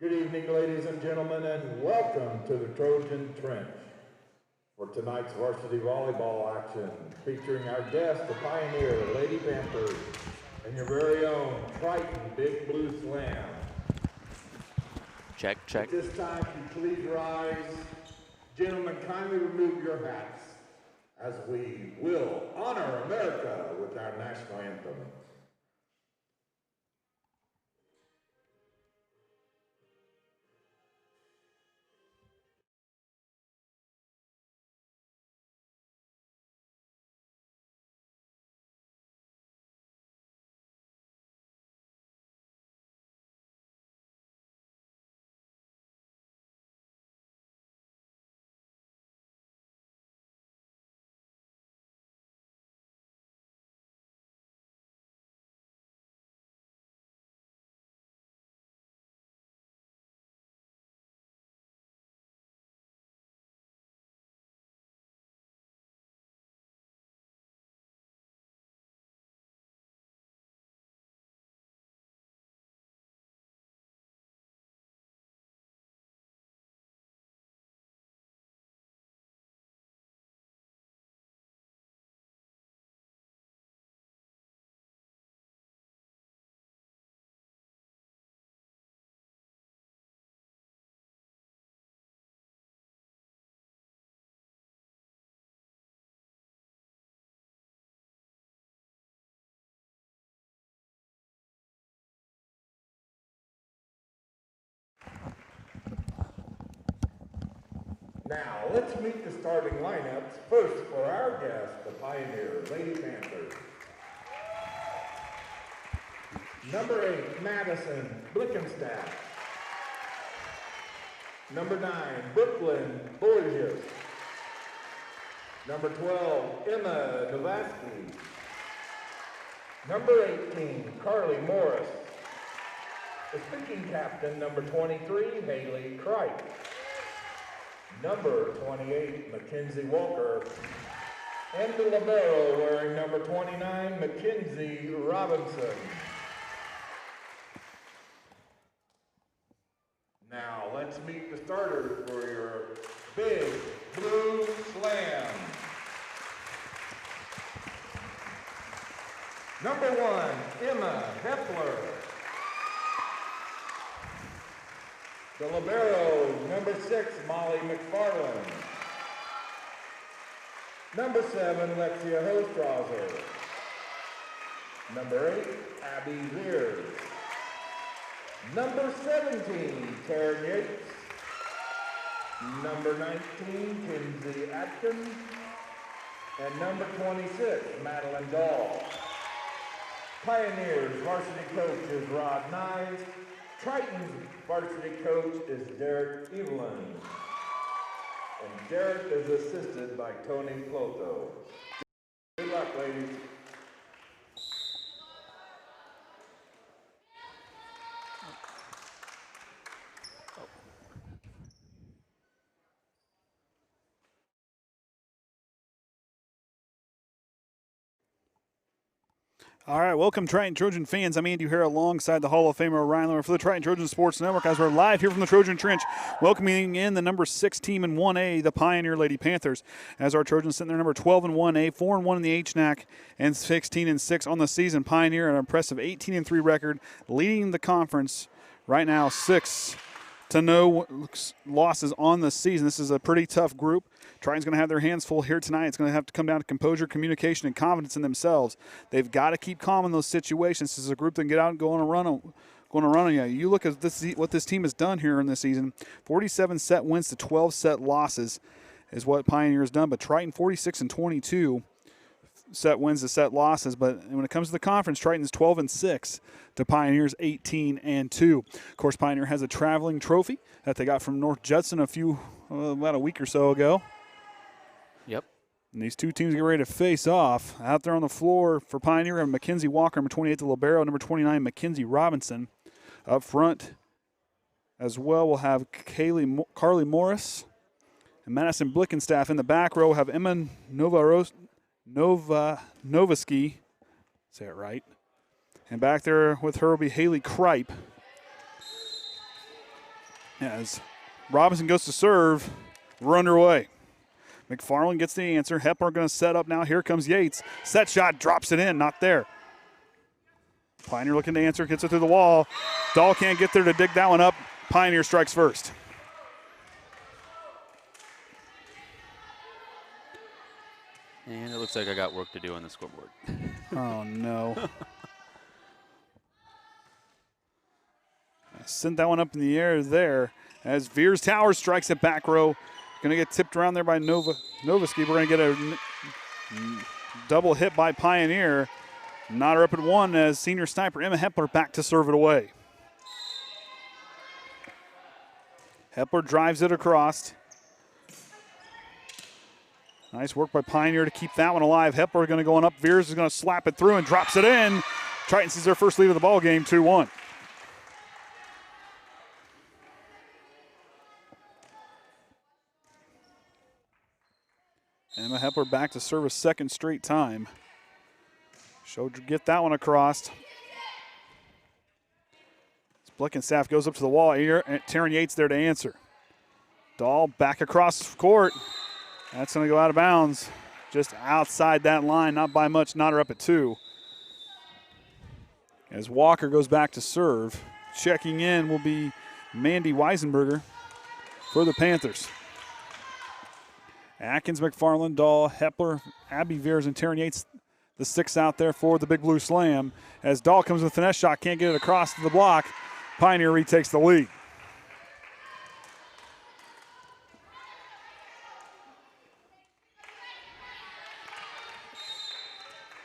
Good evening, ladies and gentlemen, and welcome to the Trojan Trench for tonight's varsity volleyball action, featuring our guest, the Pioneer Lady Panthers, and your very own Triton Big Blue Slam. Check, check. At this time, if you please rise. Gentlemen, kindly remove your hats as we will honor America with our national anthem. Now, let's meet the starting lineups. First, for our guest, the Pioneer Lady Panthers. Number 8, Madison Blickenstaff. Number 9, Brooklyn Borges. Number 12, Emma Novaski. Number 18, Carly Morris. The speaking captain, number 23, Haley Kripe. Number 28, Mackenzie Walker. And the libero wearing number 29, Mackenzie Robinson. Now let's meet the starters for your Big Blue Slam. Number 1, Emma Heffler. The libero, number 6, Molly McFarland. Number 7, Lexia Hostrauser. Number 8, Abby Veers. Number 17, Taryn Yates. Number 19, Kinsey Atkins. And number 26, Madeline Dahl. Pioneers varsity coach is Rod Nyes. Triton's varsity coach is Derek Evelyn. And Derek is assisted by Tony Ploto. Good luck, ladies. All right, welcome Triton Trojan fans. I'm Andy here alongside the Hall of Famer Orion Lemler for the Triton Trojan Sports Network as we're live here from the Trojan Trench, welcoming in the number 6 team in 1A, the Pioneer Lady Panthers, as our Trojans sitting there number 12 in 1A, 4-1 in the HNAC, and 16-6 on the season. Pioneer an impressive 18-3 record, leading the conference right now, 6 to no losses on the season. This is a pretty tough group. Triton's going to have their hands full here tonight. It's going to have to come down to composure, communication, and confidence in themselves. They've got to keep calm in those situations. This is a group that can get out and go on a run on you. You look at what this team has done here in this season. 47 set wins to 12 set losses is what Pioneer has done. But Triton 46-22 set wins to set losses. But when it comes to the conference, Triton's 12-6 to Pioneer's 18-2. Of course, Pioneer has a traveling trophy that they got from North Judson about a week or so ago. Yep. And these two teams get ready to face off. Out there on the floor for Pioneer and Mackenzie Walker, number 28, the libero, number 29, Mackenzie Robinson. Up front as well, we'll have Carly Morris and Madison Blickenstaff. In the back row, we'll have Emma Novaski. Say it right. And back there with her will be Haley Kripe. As Robinson goes to serve, we're underway. McFarland gets the answer. Hepler going to set up now. Here comes Yates. Set shot, drops it in, not there. Pioneer looking to answer, gets it through the wall. Dahl can't get there to dig that one up. Pioneer strikes first. And it looks like I got work to do on the scoreboard. Oh, no. Sent that one up in the air there as Veers Towers strikes it back row. Going to get tipped around there by Novoski. We're going to get a double hit by Pioneer. Nodder up at one as senior sniper Emma Hepler back to serve it away. Hepler drives it across. Nice work by Pioneer to keep that one alive. Hepler going to go on up. Veers is going to slap it through and drops it in. Triton sees their first lead of the ball game, 2-1. Emma Hepler back to serve a second straight time. She'll get that one across. Blickenstaff goes up to the wall here. Taryn Yates there to answer. Dahl back across court. That's going to go out of bounds. Just outside that line, not by much. Nodder up at 2. As Walker goes back to serve. Checking in will be Mandy Weisenberger for the Panthers. Atkins, McFarland, Dahl, Hepler, Abby Veers, and Taryn Yates, the 6 out there for the Big Blue Slam. As Dahl comes with a finesse shot, can't get it across to the block. Pioneer retakes the lead.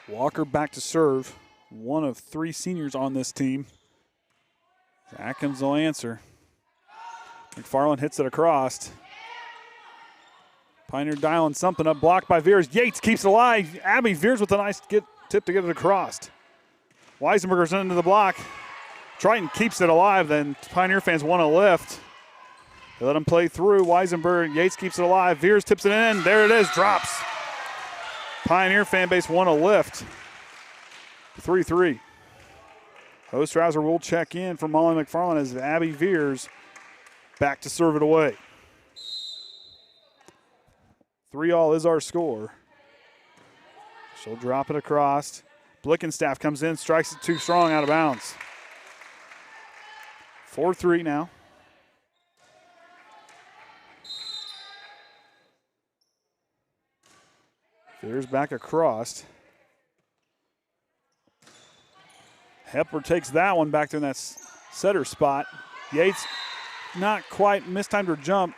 Walker back to serve. One of 3 seniors on this team. Atkins will answer. McFarland hits it across. Pioneer dialing something up, blocked by Veers. Yates keeps it alive. Abby Veers with a nice tip to get it across. Weisenberger's into the block. Triton keeps it alive, then Pioneer fans want to lift. They let him play through. Weisenberger, Yates keeps it alive. Veers tips it in. There it is, drops. Pioneer fan base want to lift. 3-3. Hostrouser will check in for Molly McFarland as Abby Veers back to serve it away. 3-all is our score. She'll drop it across. Blickenstaff comes in, strikes it too strong, out of bounds. 4-3 now. Veers back across. Hepler takes that one back to that setter spot. Yates not quite mistimed her jump.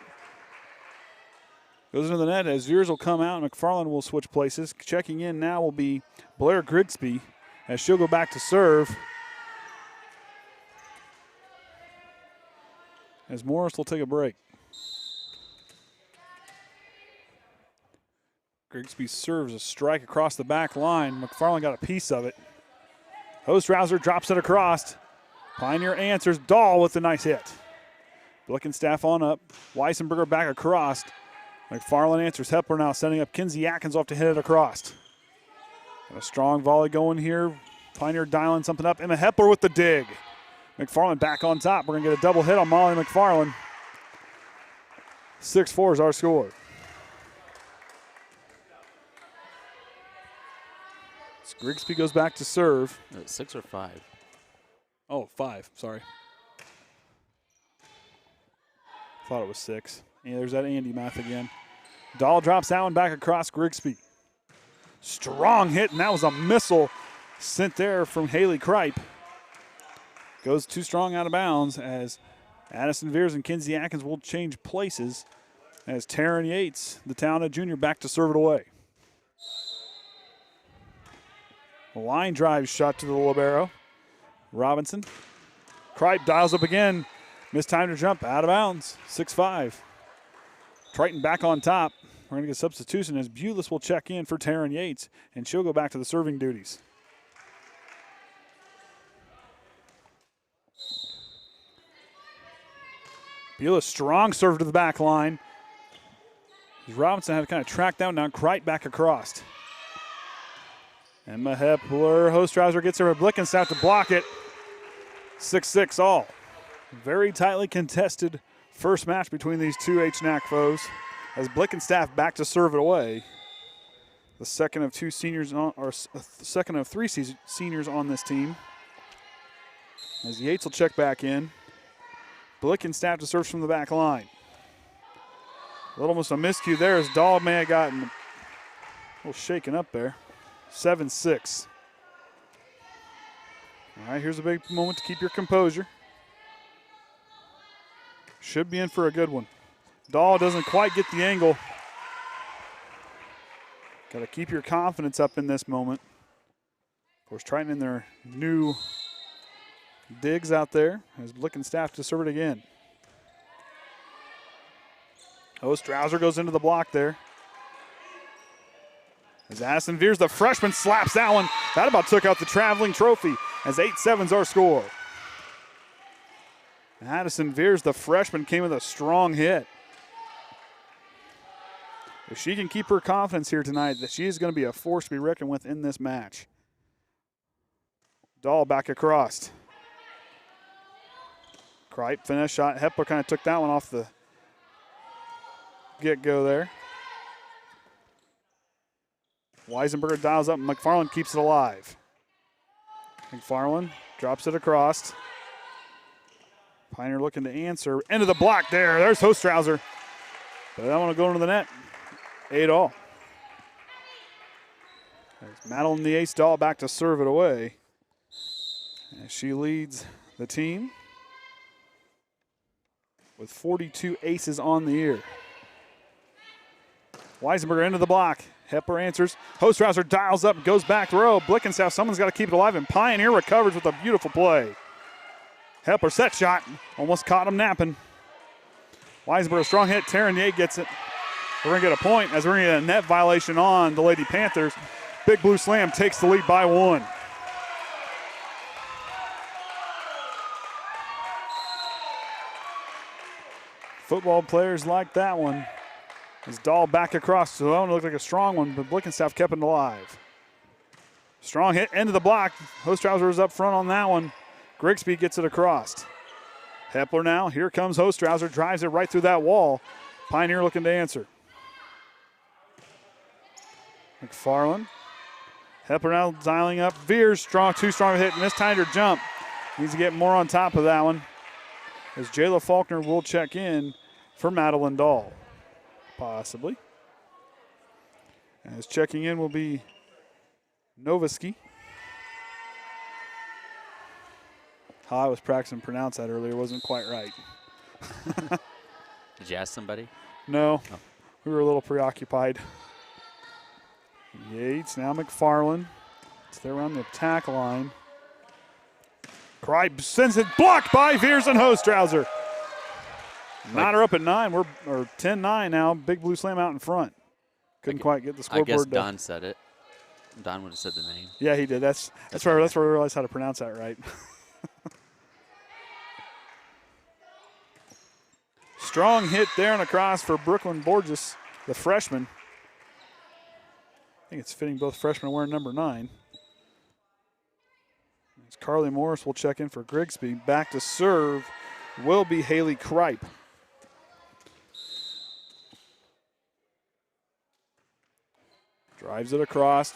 Goes into the net as Veers will come out and McFarland will switch places. Checking in now will be Blair Grigsby as she'll go back to serve. As Morris will take a break. Grigsby serves a strike across the back line. McFarland got a piece of it. Hostrouser drops it across. Pioneer answers. Dahl with a nice hit. Blickenstaff on up. Weisenberger back across. McFarland answers. Hepler now sending up Kinsey Atkins off to hit it across. Got a strong volley going here. Pioneer dialing something up. Emma Hepler with the dig. McFarland back on top. We're going to get a double hit on Molly McFarland. 6-4 is our score. Grigsby goes back to serve. 6 or 5? Oh, 5. Sorry. Thought it was 6. Yeah, there's that Andy math again. Dahl drops that one back across Grigsby. Strong hit, and that was a missile sent there from Haley Kripe. Goes too strong out of bounds as Addison Veers and Kinsey Atkins will change places as Taryn Yates, the talented junior, back to serve it away. Line drive shot to the libero. Robinson. Kripe dials up again. Mistimed her jump, out of bounds. 6-5. Triton back on top. We're going to get substitution as Bulis will check in for Taryn Yates, and she'll go back to the serving duties. Bulis strong serve to the back line. Robinson had to kind of track down now. Kripe back across. Emma Hepler, Hostrouser gets her a Blickenstaff to block it. 6-6 all. Very tightly contested First match between these two HNAC foes as Blickenstaff back to serve it away. The second of two seniors, or second of three seniors on this team. As Yates will check back in. Blickenstaff to serve from the back line. Almost a miscue there as Dahl may have gotten a little shaken up there. 7-6. All right, here's a big moment to keep your composure. Should be in for a good one. Dahl doesn't quite get the angle. Got to keep your confidence up in this moment. Of course, Triton in their new digs out there as Blickenstaff to serve it again. Strauser goes into the block there. As Addison Veers, the freshman, slaps that one. That about took out the traveling trophy as 8-7's our score. Addison Veers, the freshman, came with a strong hit. If she can keep her confidence here tonight, that she is going to be a force to be reckoned with in this match. Dahl back across. Kripe finish shot. Hepler kind of took that one off the get-go there. Weisenberger dials up. McFarland keeps it alive. McFarland drops it across. Pioneer looking to answer. Into the block there. There's Hostrauser. But I don't want to go into the net. 8-all. There's Madeline the ace Dahl back to serve it away. As she leads the team with 42 aces on the year. Weisenberger into the block. Hepler answers. Hostrauser dials up, goes back row. Blickenstaff, someone's got to keep it alive, and Pioneer recovers with a beautiful play. Hepler set shot, almost caught him napping. Weisenberger, strong hit. Taryn Yates gets it. We're going to get a point as we're going to get a net violation on the Lady Panthers. Big Blue Slam takes the lead by 1. Football players like that one. As Dahl back across, so that one looked like a strong one, but Blickenstaff kept it alive. Strong hit into the block. Hostrauser is up front on that one. Grigsby gets it across. Hepler now, here comes Hostrauser, drives it right through that wall. Pioneer looking to answer. McFarland. Hepler now dialing up. Veers, too strong a hit, and this time her jump. Needs to get more on top of that one. As Jayla Faulkner will check in for Madeline Dahl. Possibly. As checking in will be Novisky. How I was practicing pronounce that earlier wasn't quite right. Did you ask somebody? No. Oh. We were a little preoccupied. Yates, now McFarland. It's there around the attack line. Kripe sends it blocked by Veers and Hostrauser. Matter up at 9. We're 10-9 now. Big Blue Slam out in front. Couldn't quite get the scoreboard I guess done. Don said it. Don would have said the name. Yeah, he did. That's where we realized how to pronounce that right. Strong hit there and across for Brooklyn Borges, the freshman. I think it's fitting both freshmen wearing number 9. As Carly Morris will check in for Grigsby. Back to serve will be Haley Kripe. Drives it across.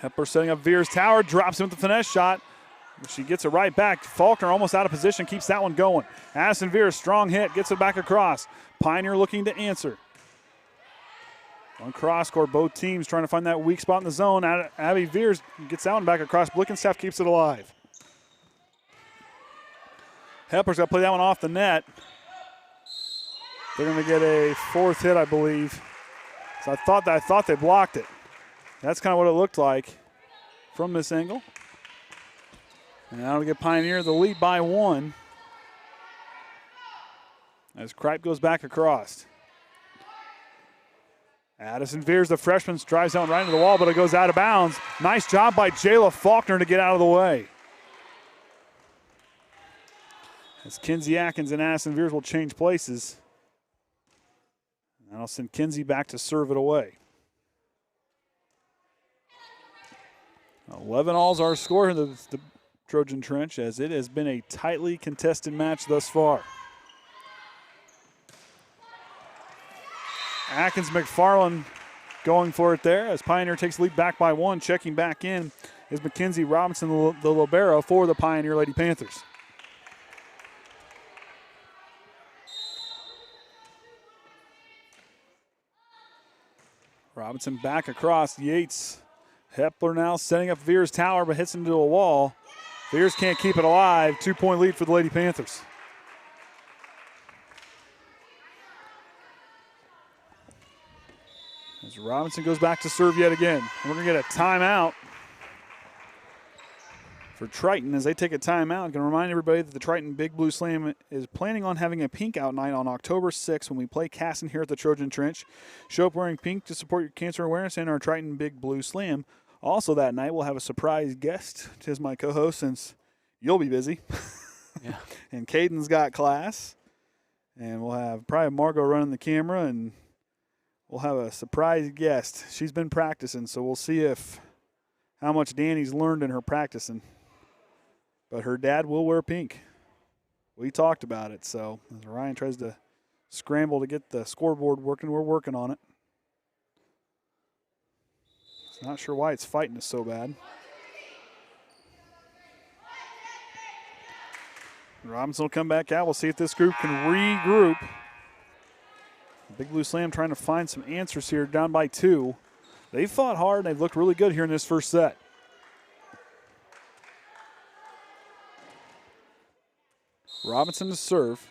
Hepler setting up Veers Tower, drops him with the finesse shot. She gets it right back. Faulkner almost out of position, keeps that one going. Addison Veers, strong hit, gets it back across. Pioneer looking to answer. On cross court, both teams trying to find that weak spot in the zone. Abby Veers gets that one back across. Blickenstaff keeps it alive. Hepler's got to play that one off the net. They're going to get a 4th hit, I believe. So I thought they blocked it. That's kind of what it looked like from this angle. And now to get Pioneer the lead by 1. As Kripe goes back across. Addison Veers, the freshman, drives down right into the wall, but it goes out of bounds. Nice job by Jayla Faulkner to get out of the way. As Kinsey Atkins and Addison Veers will change places. And I'll send Kinsey back to serve it away. 11-all's our score in the Trojan Trench, as it has been a tightly contested match thus far. Atkins McFarland going for it there as Pioneer takes the lead back by 1. Checking back in is Mackenzie Robinson, the libero for the Pioneer Lady Panthers. Robinson back across. Yates. Hepler now setting up Veer's tower, but hits into a wall. Veers can't keep it alive. 2-point lead for the Lady Panthers. As Robinson goes back to serve yet again. We're going to get a timeout for Triton as they take a timeout. I'm going to remind everybody that the Triton Big Blue Slam is planning on having a pink out night on October 6th when we play Casson here at the Trojan Trench. Show up wearing pink to support your cancer awareness and our Triton Big Blue Slam. Also that night, we'll have a surprise guest as my co-host since you'll be busy. Yeah. And Caden's got class. And we'll have probably Margo running the camera, and we'll have a surprise guest. She's been practicing, so we'll see how much Danny's learned in her practicing. But her dad will wear pink. We talked about it, so as Orion tries to scramble to get the scoreboard working, we're working on it. Not sure why it's fighting us so bad. Robinson will come back out. We'll see if this group can regroup. Big Blue Slam trying to find some answers here, down by 2. They've fought hard, and they've looked really good here in this first set. Robinson to serve.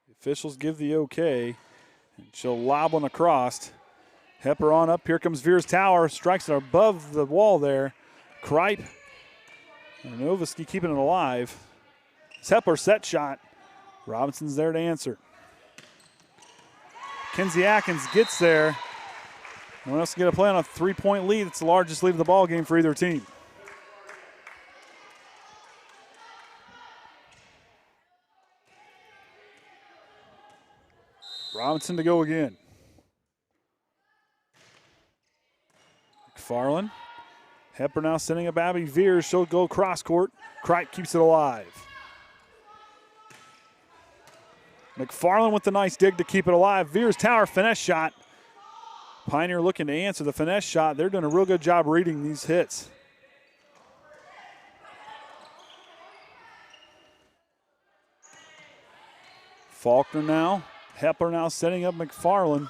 The officials give the okay, and she'll lob one across. Hepper on up. Here comes Veer's tower. Strikes it above the wall there. Kripe and Novisky keeping it alive. It's Hepper set shot. Robinson's there to answer. Kenzie Atkins gets there. No one else can get a play on a 3-point lead. It's the largest lead of the ball game for either team. Robinson to go again. McFarland. Hepper now sending up Abby Veers. She'll go cross court. Kripe keeps it alive. McFarland with the nice dig to keep it alive. Veers tower finesse shot. Pioneer looking to answer the finesse shot. They're doing a real good job reading these hits. Faulkner now. Hepler now setting up McFarland.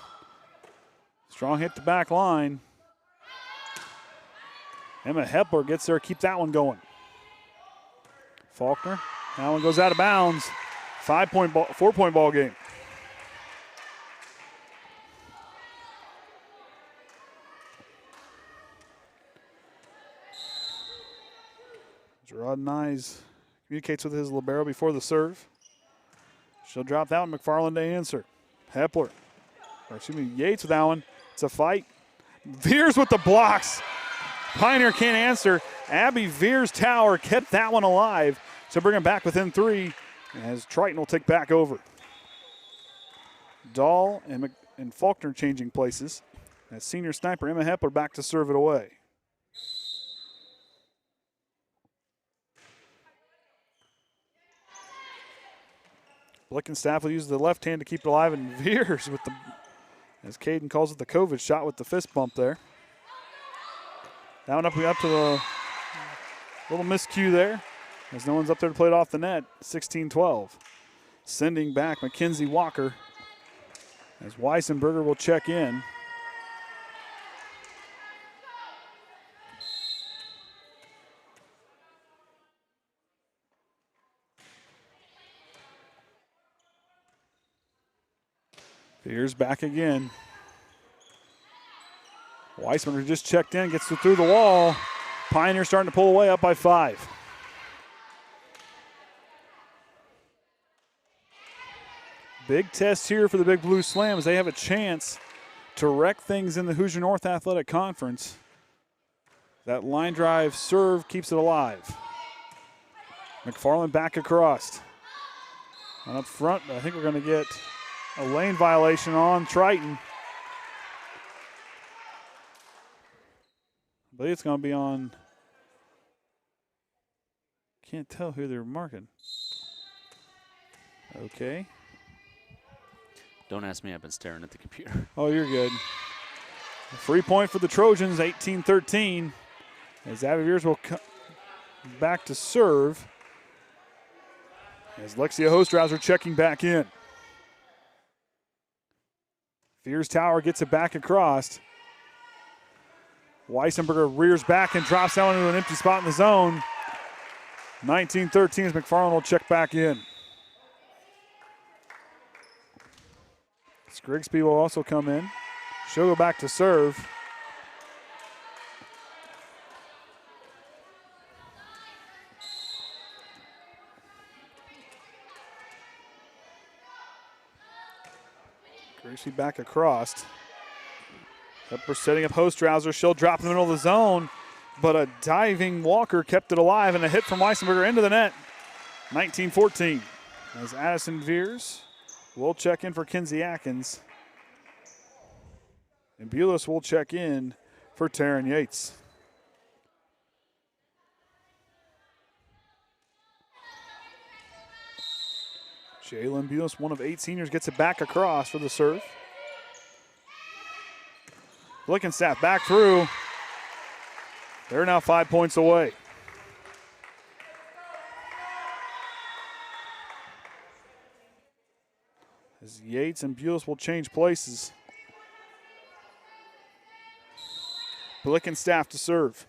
Strong hit the back line. Emma Hepler gets there, keep that one going. Faulkner, that one goes out of bounds. 4-point ball game. Gerard Nyes communicates with his libero before the serve. She'll drop that one, McFarland to answer. Hepler, Yates with that one. It's a fight. Veers with the blocks. Pioneer can't answer. Abby Veers tower kept that one alive. So bring him back within 3 as Triton will take back over. Dahl and Faulkner changing places. As senior sniper Emma Hepler back to serve it away. Blickenstaff will use the left hand to keep it alive, and Veers with the, as Caden calls it, the COVID shot with the fist bump there. That one up to the little miscue there, as no one's up there to play it off the net. 16-12. Sending back Mackenzie Walker as Weissenberger will check in. Veers back again. Weissenberger just checked in, gets through the wall. Pioneer starting to pull away, up by 5. Big test here for the Big Blue Slam as they have a chance to wreck things in the Hoosier North Athletic Conference. That line drive serve keeps it alive. McFarland back across. And up front, I think we're going to get a lane violation on Triton. I believe it's going to be on, can't tell who they're marking. Okay. Don't ask me. I've been staring at the computer. Oh, you're good. A free point for the Trojans, 18-13. As Abby Veers will come back to serve. As Lexia Hostrauser checking back in. Veers Tower gets it back across. Weissenberger rears back and drops down into an empty spot in the zone. 19-13 as McFarland will check back in. Grigsby will also come in. She'll go back to serve. Grigsby back across. We're setting up Hostrauser. She'll drop in the middle of the zone, but a diving Walker kept it alive, and a hit from Weissenberger into the net. 19-14. As Addison Veers will check in for Kinsey Atkins. And Bulis will check in for Taryn Yates. Jalen Bulis, one of 8 seniors, gets it back across for the serve. Blickenstaff back through. They're now 5 points away. As Yates and Bulis will change places. Blickenstaff to serve.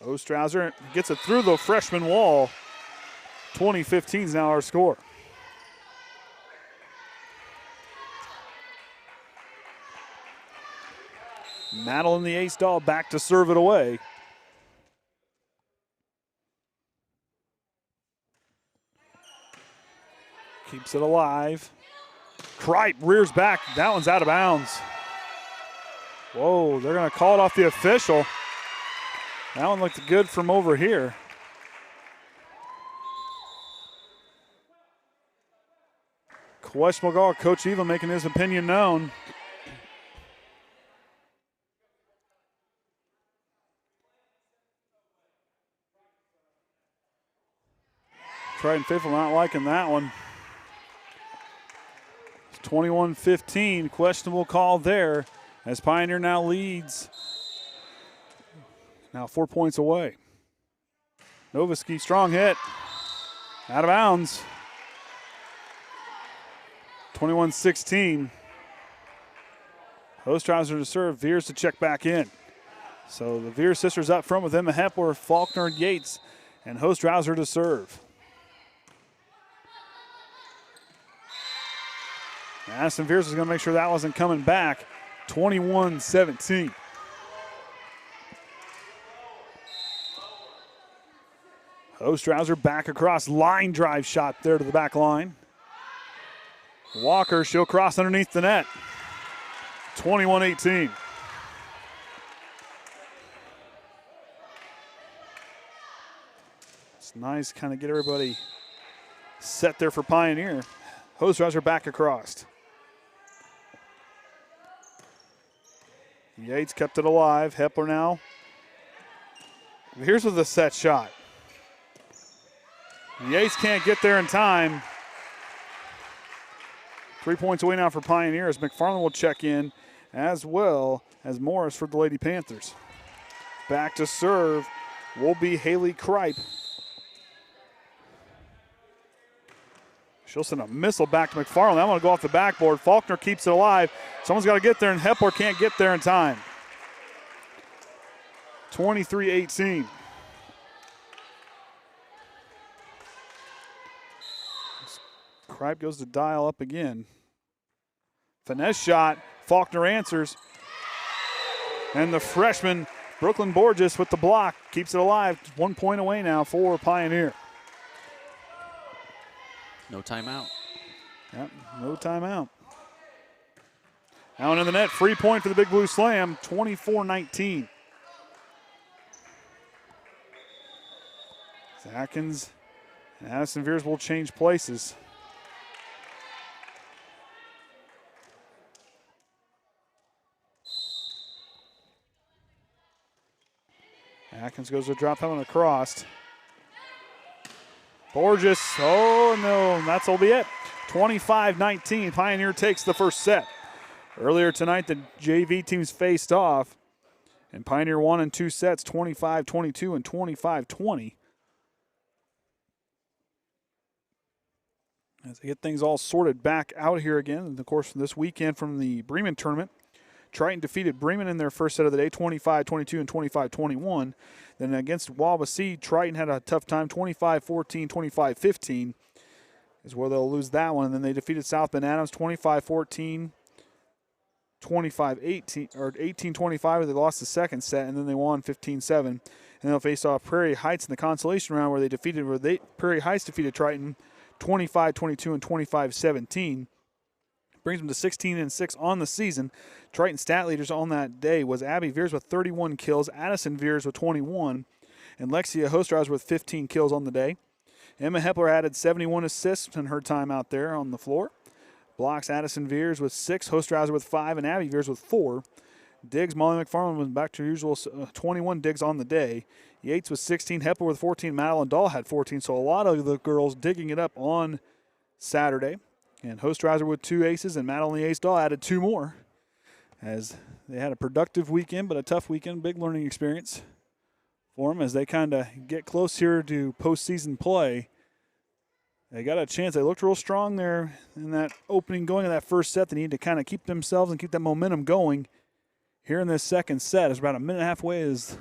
Ostrauser gets it through the freshman wall. 20-15 is now our score. Madeline the ace doll back to serve it away. Keeps it alive. Kripe rears back. That one's out of bounds. Whoa, they're going to call it off the official. That one looked good from over here. Questionable call. Coach Eva making his opinion known. Triton Faithful not liking that one. 21-15, questionable call there as Pioneer now leads. Now 4 points away. Noviski, strong hit. Out of bounds. 21-16. Ostrauser to serve, Veers to check back in. So the Veers sisters up front with Emma Hepler, Faulkner, Yates, and Ostrauser to serve. Addison Veers is going to make sure that wasn't coming back. 21-17. Ostrauser back across, line drive shot there to the back line. Walker, she'll cross underneath the net. 21-18. It's nice, kind of get everybody set there for Pioneer. Ostrauser back across. Yates kept it alive. Hepler now. Here's with the set shot. Yates can't get there in time. 3 points away now for Pioneer as McFarland will check in, as well as Morris for the Lady Panthers. Back to serve will be Haley Kripe. She'll send a missile back to McFarland. That one will go off the backboard. Faulkner keeps it alive. Someone's got to get there, and Hepler can't get there in time. 23-18. Kripe goes to dial up again. Finesse shot. Faulkner answers. And the freshman, Brooklyn Borges, with the block, keeps it alive. 1 point away now for Pioneer. No timeout. Yep, no timeout. Out in the net, free point for the Big Blue Slam, 24-19. Atkins and Addison Veers will change places. Atkins goes to drop him on across. Borges, oh no, that'll be it. 25-19, Pioneer takes the first set. Earlier tonight, the JV teams faced off, and Pioneer won in 2 sets, 25-22 and 25-20. As they get things all sorted back out here again, and of course, this weekend from the Bremen tournament, Triton defeated Bremen in their first set of the day, 25-22 and 25-21. Then against Wabasee, Triton had a tough time, 25-14, 25-15 is where they'll lose that one. And then they defeated South Bend Adams, 25-14, 25-18, or 18-25, where they lost the second set, and then they won 15-7. And they'll face off Prairie Heights in the consolation round, where Prairie Heights defeated Triton 25-22 and 25-17. Brings them to 16-6 on the season. Triton stat leaders on that day was Abby Veers with 31 kills, Addison Veers with 21, and Lexia Hostrauser with 15 kills on the day. Emma Hepler added 71 assists in her time out there on the floor. Blocks Addison Veers with 6, Hostrauser with 5, and Abby Veers with 4. Digs, Molly McFarland was back to her usual 21 digs on the day. Yates with 16, Hepler with 14, Madeline Dahl had 14, so a lot of the girls digging it up on Saturday. And Hostrauser with 2 aces, and Madeline Ace Dahl added 2 more. As they had a productive weekend, but a tough weekend, big learning experience for them as they kind of get close here to postseason play. They got a chance. They looked real strong there in that opening going of that first set. They need to kind of keep themselves and keep that momentum going here in this second set. It's about a minute and a half away as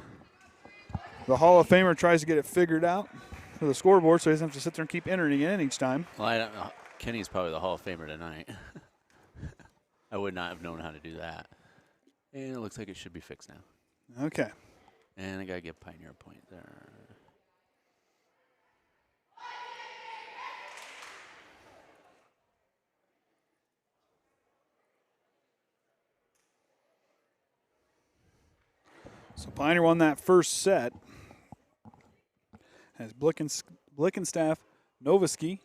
the Hall of Famer tries to get it figured out for the scoreboard, so he doesn't have to sit there and keep entering it in each time. Well, I don't know. Kenny's probably the Hall of Famer tonight. I would not have known how to do that. And it looks like it should be fixed now. Okay. And I got to give Pioneer a point there. So Pioneer won that first set. Has Blickenstaff, Noviski,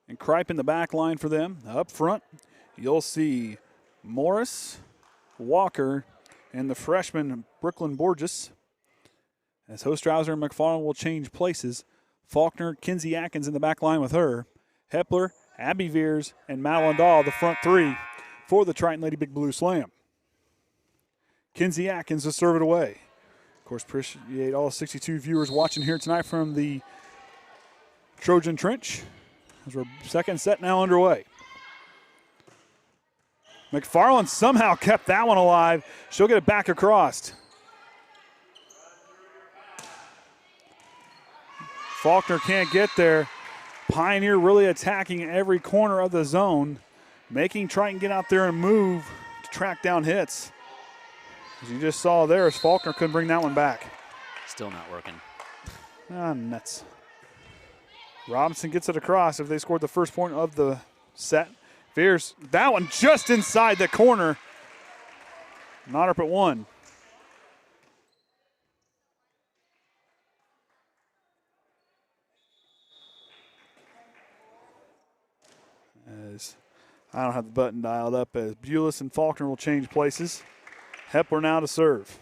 and Kripe in the back line for them. Up front, you'll see Morris, Walker, and the freshman Brooklyn Borges. As Hostrauser and McFarland will change places. Faulkner, Kinsey Atkins in the back line with her. Hepler, Abby Veers, and Madeline Dahl, the front 3 for the Triton Lady Big Blue Slam. Kinsey Atkins to serve it away. Of course, appreciate all 62 viewers watching here tonight from the Trojan Trench. As our second set now underway. McFarland somehow kept that one alive. She'll get it back across. Faulkner can't get there. Pioneer really attacking every corner of the zone, making Triton get out there and move to track down hits. As you just saw there, as Faulkner couldn't bring that one back. Still not working. Nuts. Robinson gets it across if they scored the first point of the set. Veers, that one just inside the corner. Not up at 1. As I don't have the button dialed up, as Bulis and Faulkner will change places. Hepler now to serve.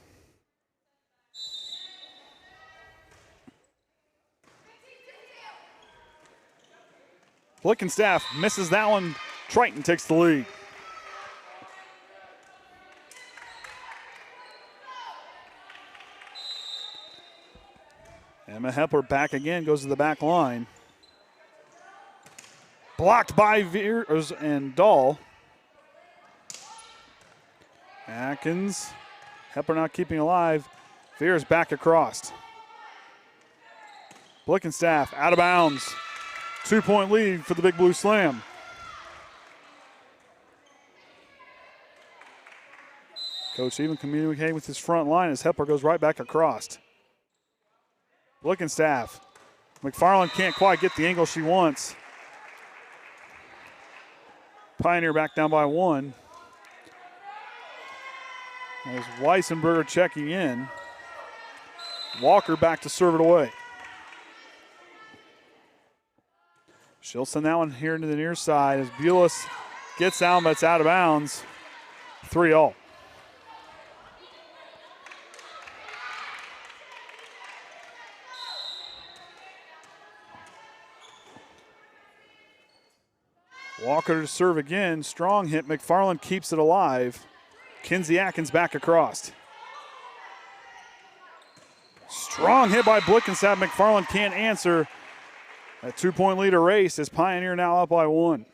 Blickenstaff misses that one. Triton takes the lead. Emma Hepler back again, goes to the back line. Blocked by Veers and Dahl. Atkins. Hepler not keeping alive. Veers back across. Blickenstaff out of bounds. 2-point lead for the Big Blue Slam. Coach even communicating with his front line as Hepler goes right back across. Blickenstaff. McFarland can't quite get the angle she wants. Pioneer back down by 1. As Weissenberger checking in. Walker back to serve it away. She'll send that one here into the near side as Bulis gets down, but it's out of bounds. 3-all. Walker to serve again. Strong hit. McFarland keeps it alive. Kinsey Atkins back across. Strong hit by Blickenstaff. McFarland can't answer. A 2-point lead erased as Pioneer now up by 1.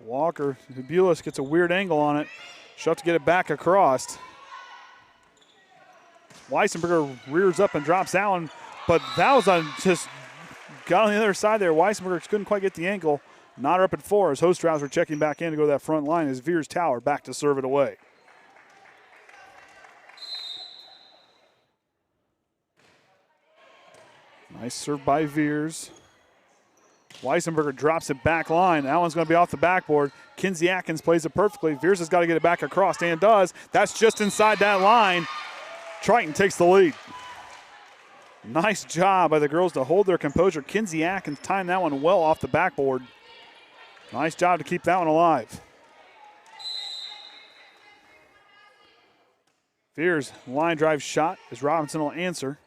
Walker, Bulis gets a weird angle on it. She'll have to get it back across. Weissenberger rears up and drops that one, but that was just got on the other side there. Weissenberger couldn't quite get the ankle. Not up at 4 as Hostrauser checking back in to go to that front line as Veers Tower back to serve it away. Nice serve by Veers. Weissenberger drops it back line. That one's going to be off the backboard. Kinsey Atkins plays it perfectly. Veers has got to get it back across and does. That's just inside that line. Triton takes the lead. Nice job by the girls to hold their composure. Kinsey Atkins timed that one well off the backboard. Nice job to keep that one alive. Veers line drive shot as Robinson will answer.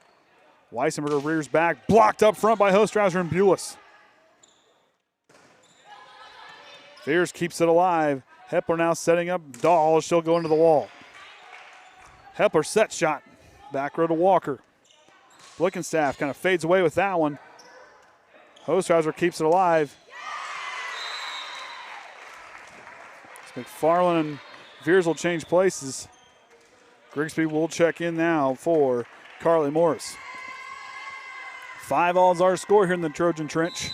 Weissenberger rears back, blocked up front by Hostrauser and Bulis. Veers keeps it alive. Hepler now setting up. Dahl, she'll go into the wall. Hepler set shot. Back row to Walker. Blickenstaff kind of fades away with that one. Hostrauser keeps it alive. McFarland and Veers will change places. Grigsby will check in now for Carly Morris. 5-all is our score here in the Trojan Trench.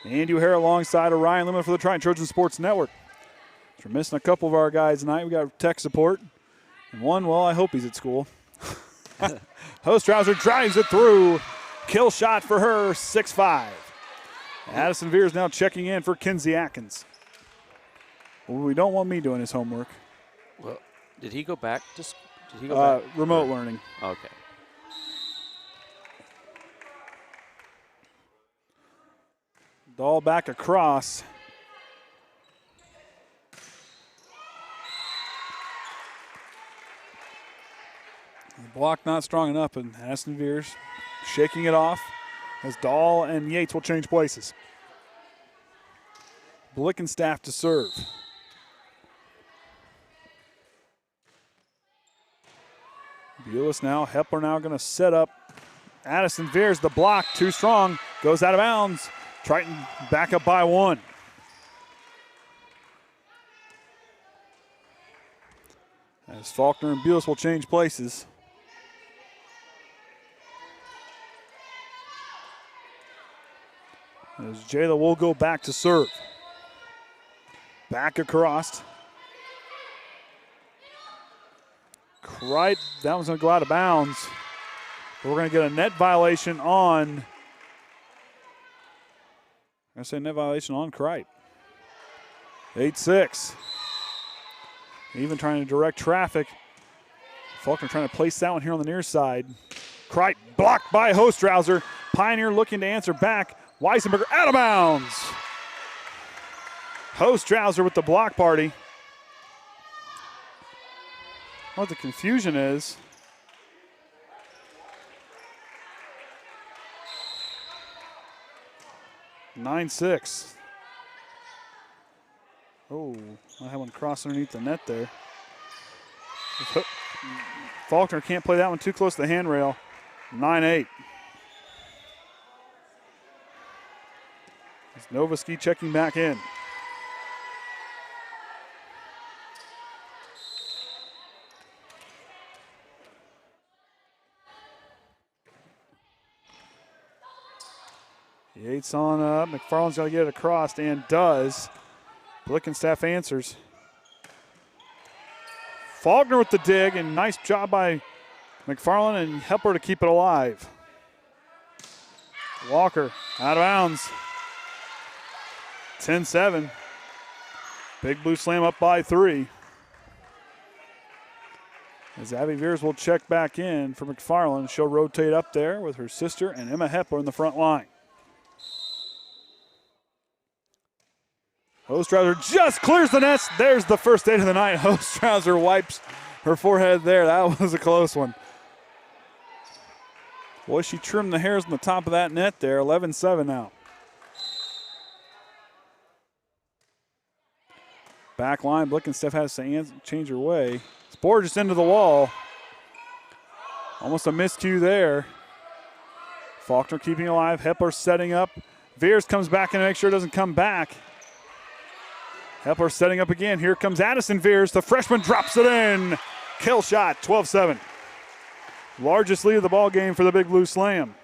Andy O'Hara alongside Orion Lemler for the Triton Trojan Sports Network. We're missing a couple of our guys tonight. We got tech support. And one, well, I hope he's at school. Hostrauser drives it through. Kill shot for her, 6-5. Addison Veers now checking in for Kinsey Atkins. Well, we don't want me doing his homework. Well, did he go back to school? Did he go back? Remote learning. Okay. Dahl back across. The block not strong enough, and Addison Veers shaking it off as Dahl and Yates will change places. Blickenstaff to serve. Bulis now, Hepler now going to set up. Addison Veers, the block, too strong, goes out of bounds. Triton back up by 1. As Faulkner and Bulis will change places. As Jayla will go back to serve. Back across. Right, that one's going to go out of bounds. But we're going to get a net violation on. I say net violation on Cripe. 8-6. Even trying to direct traffic. Faulkner trying to place that one here on the near side. Cripe blocked by Hostrauser. Pioneer looking to answer back. Weissenberger out of bounds. Hostrauser with the block party. What the confusion is. (9-6). Oh, I have one cross underneath the net there. Faulkner can't play that one too close to the handrail. 9-8. Novoski checking back in. Yates on up. McFarland's going to get it across and does. Blickenstaff answers. Faulkner with the dig, and nice job by McFarland and Hepler to keep it alive. Walker out of bounds. 10-7. Big Blue Slam up by 3. As Abby Veers will check back in for McFarland. She'll rotate up there with her sister and Emma Hepler in the front line. Hostrauser just clears the nets. There's the first date of the night. Hostrauser wipes her forehead there. That was a close one. Boy, she trimmed the hairs on the top of that net there. 11-7 now. Back line, Blickenstaff has to change her way. Spore just into the wall. Almost a miscue there. Faulkner keeping alive. Hepler setting up. Veers comes back and make sure it doesn't come back. Hepler setting up again. Here comes Addison Veers. The freshman drops it in. Kill shot, 12-7. Largest lead of the ball game for the Big Blue Slam.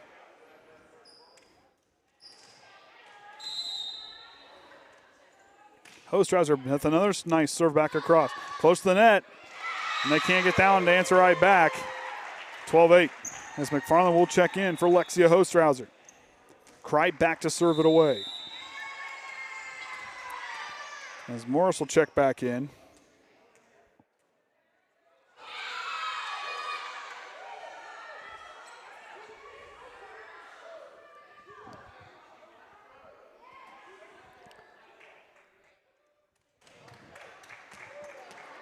Hostrouser, that's another nice serve back across. Close to the net, and they can't get down to answer right back. 12-8. As McFarland will check in for Lexia Hostrouser. Cripe back to serve it away. As Morris will check back in.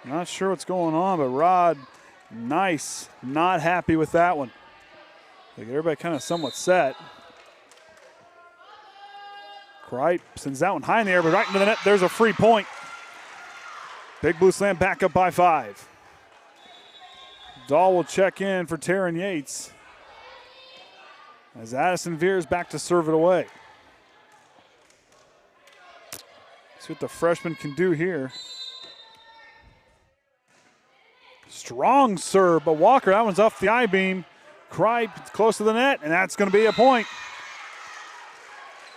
Not sure what's going on, but Rod, nice. Not happy with that one. Like everybody kind of somewhat set. Cripe sends that one high in the air, but right into the net. There's a free point. Big Blue Slam back up by 5. Dahl will check in for Taryn Yates. As Addison Veers back to serve it away. See what the freshman can do here. Strong serve, but Walker, that one's off the I-beam. Cripe close to the net, and that's going to be a point.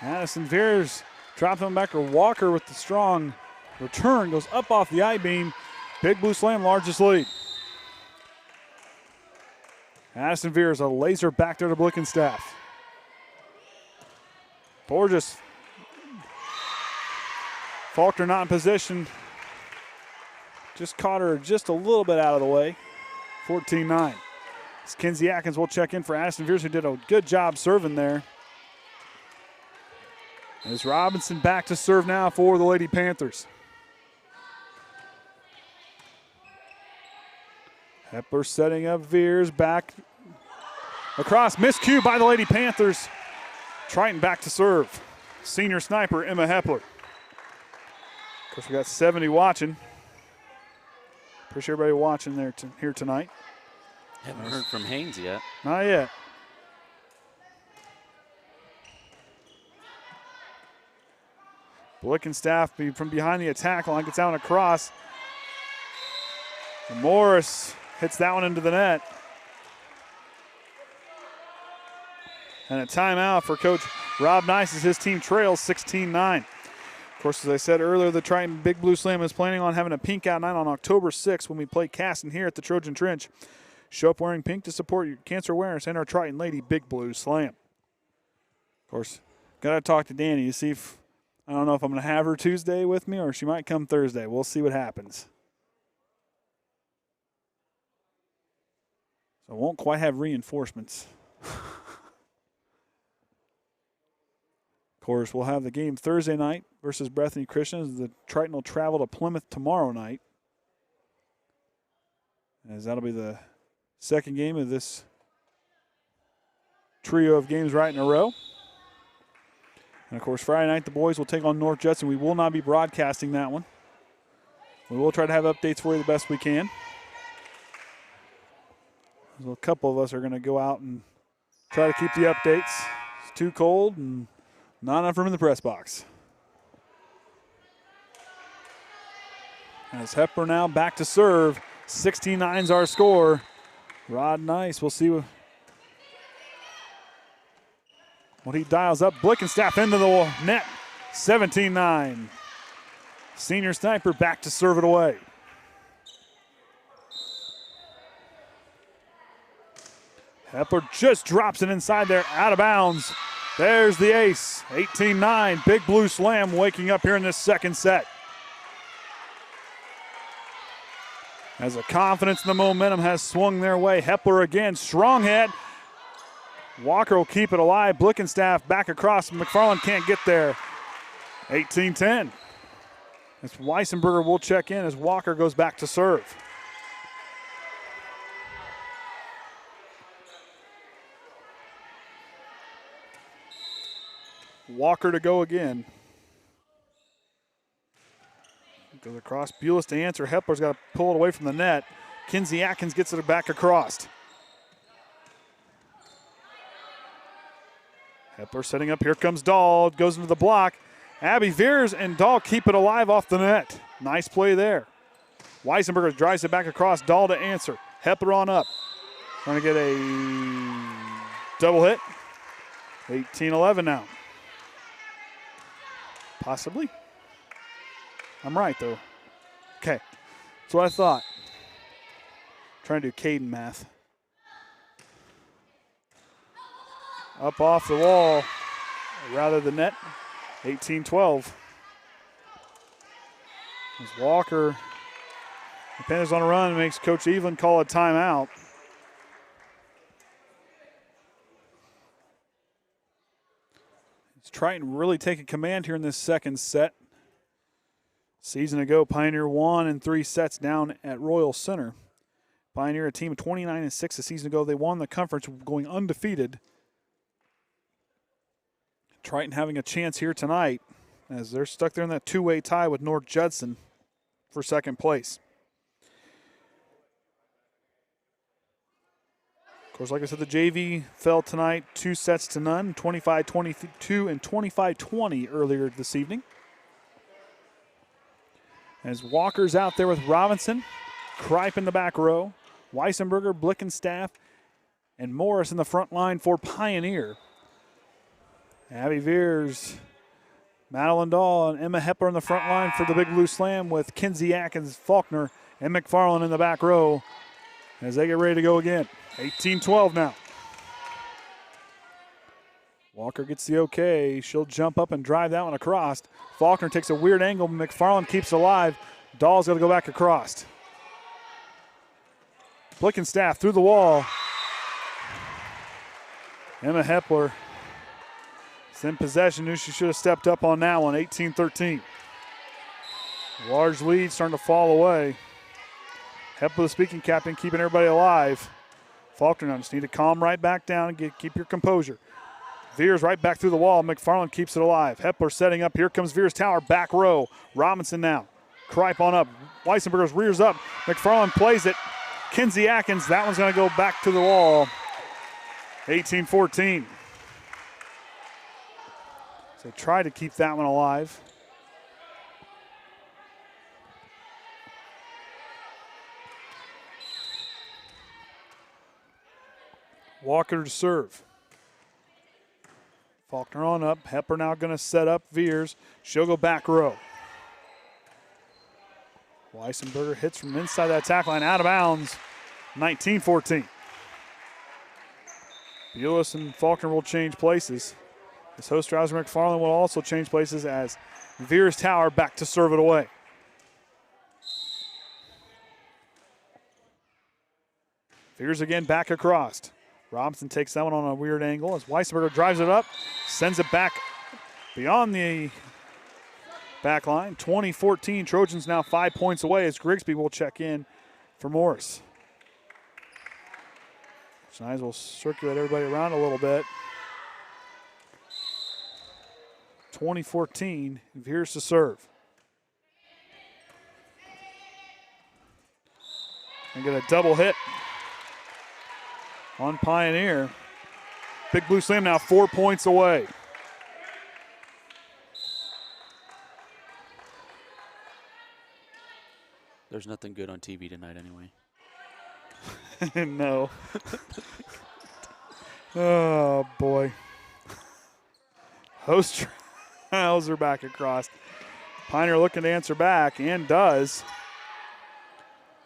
Addison Veers dropping back to Walker with the strong return. Goes up off the I-beam. Big Blue Slam, largest lead. Addison Veers, a laser back there to Blickenstaff. Borges. Faulkner not in position. Just caught her just a little bit out of the way. 14-9. As Kinsey Atkins will check in for Addison Veers, who did a good job serving there. As Robinson back to serve now for the Lady Panthers. Hepler setting up Veers back across. Miscue by the Lady Panthers. Triton back to serve. Senior sniper Emma Hepler. Of course, we got 70 watching. Appreciate everybody watching there here tonight. Haven't heard from Haynes yet. Not yet. Blickenstaff from behind the attack line gets out and across. And Morris hits that one into the net. And a timeout for Coach Rob Nice as his team trails 16-9. Of course, as I said earlier, the Triton Big Blue Slam is planning on having a pink out night on October 6th when we play Caston here at the Trojan Trench. Show up wearing pink to support your cancer awareness and our Triton Lady Big Blue Slam. Of course, got to talk to Danny to see if, I don't know if I'm going to have her Tuesday with me or she might come Thursday. We'll see what happens. So I won't quite have reinforcements. Of course, we'll have the game Thursday night versus Bethany Christian. The Triton will travel to Plymouth tomorrow night. As that'll be the second game of this trio of games right in a row. And, of course, Friday night the boys will take on North Judson. We will not be broadcasting that one. We will try to have updates for you the best we can. So a couple of us are going to go out and try to keep the updates. It's too cold and not enough room in the press box. As Hepler now back to serve. 16-9 is our score. Rod Nice, we'll see what he dials up. Blickenstaff into the net. 17-9. Senior sniper back to serve it away. Hepler just drops it inside there, out of bounds. There's the ace, 18-9. Big Blue Slam waking up here in this second set. As the confidence and the momentum has swung their way. Hepler again, strong hit. Walker will keep it alive. Blickenstaff back across. McFarland can't get there. 18-10. As Weissenberger will check in as Walker goes back to serve. Walker to go again. Goes across. Bulis to answer. Hepler's got to pull it away from the net. Kinsey Atkins gets it back across. Hepler setting up. Here comes Dahl. Goes into the block. Abby Veers and Dahl keep it alive off the net. Nice play there. Weisenberger drives it back across. Dahl to answer. Hepler on up. Trying to get a double hit. 18-11 now. Possibly. I'm right, though. Okay. That's what I thought. Trying to do Caden math. Up off the wall, rather the net. 18-12. As Walker, the Panthers on a run, makes Coach Evelyn call a timeout. It's Triton really taking command here in this second set. Season ago, Pioneer won in 3 sets down at Royal Center. Pioneer, a team of 29-6 a season ago. They won the conference going undefeated. Triton having a chance here tonight as they're stuck there in that two-way tie with North Judson for second place. Of course, like I said, the JV fell tonight 2 sets to none, 25-22 and 25-20 earlier this evening. As Walker's out there with Robinson, Kripe in the back row, Weisenberger, Blickenstaff, and Morris in the front line for Pioneer. Abby Veers, Madeline Dahl, and Emma Hepler in the front line for the Big Blue Slam with Kinsey Atkins, Faulkner, and McFarland in the back row as they get ready to go again. 18-12 now. Walker gets the okay. She'll jump up and drive that one across. Faulkner takes a weird angle. McFarland keeps it alive. Dahl's got to go back across. Blickenstaff through the wall. Emma Hepler is in possession. Knew she should have stepped up on that one. 18-13. Large lead starting to fall away. Hepler, the speaking captain, keeping everybody alive. Faulkner now just need to calm right back down and keep your composure. Veers right back through the wall. McFarland keeps it alive. Hepler setting up. Here comes Veers Tower. Back row. Robinson now. Kripe on up. Weisenberger's rears up. McFarland plays it. Kinsey Atkins. That one's going to go back to the wall. 18-14. So try to keep that one alive. Walker to serve. Faulkner on up. Hepler now going to set up Veers. She'll go back row. Weisenberger hits from inside that tackle line, out of bounds. 19-14. Bulis and Faulkner will change places. As Hostrauser McFarland will also change places as Veers Tower back to serve it away. Veers again back across. Robinson takes that one on a weird angle as Weisenberger drives it up, sends it back beyond the back line. 20-14, Trojans now 5 points away as Grigsby will check in for Morris. Schneider will circulate everybody around a little bit. 20-14, Veers to serve. And get a double hit on Pioneer. Big Blue Slam now 4 points away. There's nothing good on TV tonight anyway. No. Oh, boy. Host Hauser back across. Pioneer looking to answer back and does.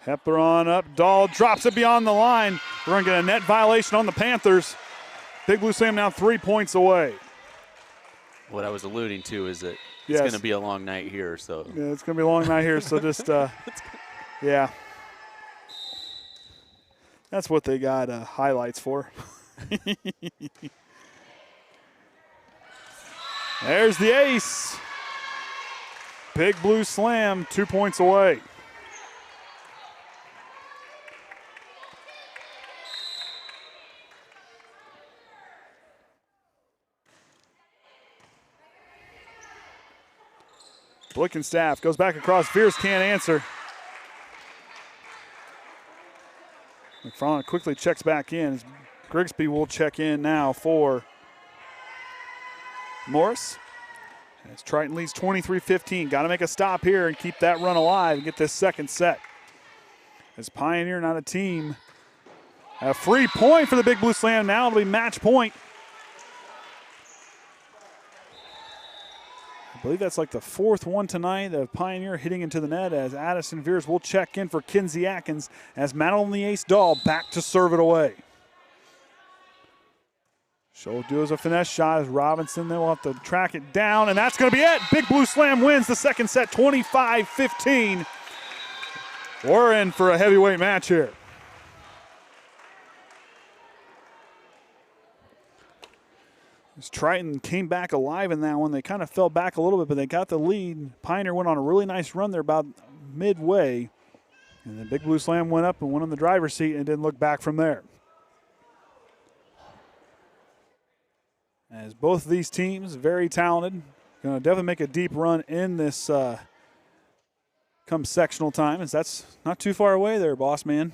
Hepler on up. Dahl drops it beyond the line. We're going to get a net violation on the Panthers. Big Blue Slam now 3 points away. What I was alluding to is that it's going to be a long night here. So yeah, it's going to be a long night here. So just, yeah. That's what they got highlights for. There's the ace. Big Blue Slam, 2 points away. Blickenstaff goes back across. Veers can't answer. McFarland quickly checks back in. Grigsby will check in now for Morris. As Triton leads 23-15. Got to make a stop here and keep that run alive and get this second set. As Pioneer, not a team. A free point for the Big Blue Slam. Now it'll be match point. I believe that's like the fourth one tonight. The Pioneer hitting into the net as Addison Veers will check in for Kinsey Atkins as Madeline the Ace Dahl back to serve it away. She'll do as a finesse shot as Robinson. They will have to track it down, and that's going to be it. Big Blue Slam wins the second set 25-15. We're in for a heavyweight match here. As Triton came back alive in that one, they kind of fell back a little bit, but they got the lead. Pioneer went on a really nice run there about midway. And then Big Blue Slam went up and went on the driver's seat and didn't look back from there. As both of these teams, very talented, going to definitely make a deep run in this come sectional time, as that's not too far away there, boss man.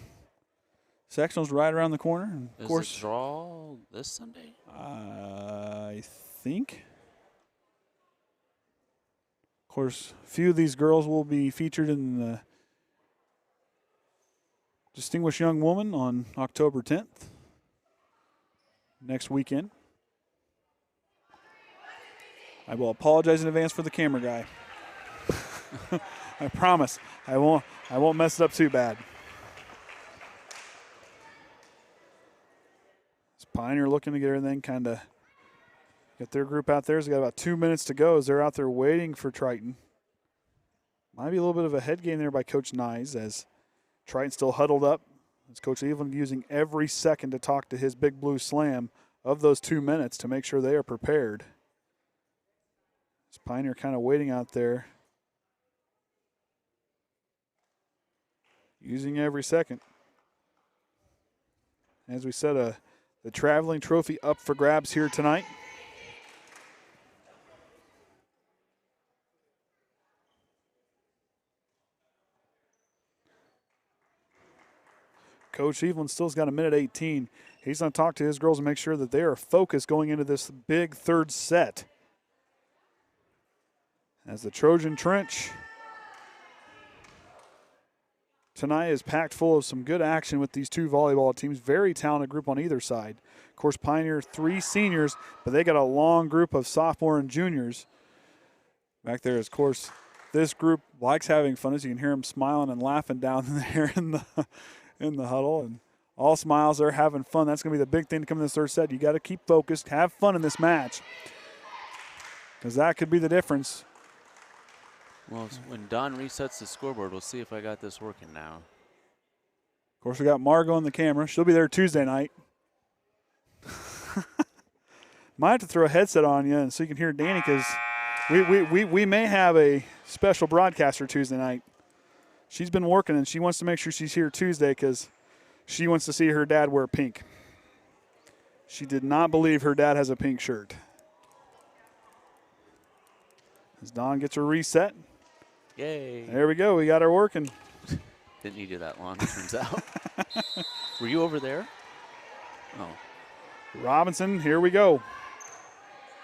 Sectional's right around the corner. And of course, the draw this Sunday? I think. Of course, a few of these girls will be featured in the Distinguished Young Woman on October 10th, next weekend. I will apologize in advance for the camera guy. I promise I won't mess it up too bad. Pioneer looking to get everything kind of get their group out there. They got about 2 minutes to go as they're out there waiting for Triton. Might be a little bit of a head game there by Coach Nyes as Triton still huddled up. As Coach Evelyn using every second to talk to his Big Blue Slam of those 2 minutes to make sure they are prepared. As Pioneer kind of waiting out there. Using every second. As we said, the traveling trophy up for grabs here tonight. Coach Evelyn still's got a minute 18. He's going to talk to his girls and make sure that they are focused going into this big third set. As the Trojan Trench tonight is packed full of some good action with these two volleyball teams. Very talented group on either side. Of course, Pioneer 3 seniors, but they got a long group of sophomore and juniors. Back there, of course, this group likes having fun, as you can hear them smiling and laughing down there in the huddle. And all smiles, they're having fun. That's going to be the big thing to come in this third set. You got to keep focused, have fun in this match, because that could be the difference. Well, when Don resets the scoreboard, we'll see if I got this working now. Of course, we got Margo on the camera. She'll be there Tuesday night. Might have to throw a headset on you and so you can hear Danny, because we may have a special broadcaster Tuesday night. She's been working and she wants to make sure she's here Tuesday because she wants to see her dad wear pink. She did not believe her dad has a pink shirt. As Dawn gets her reset. Yay. There we go. We got her working. Didn't need you that long, it turns out. Were you over there? Oh. Robinson, here we go.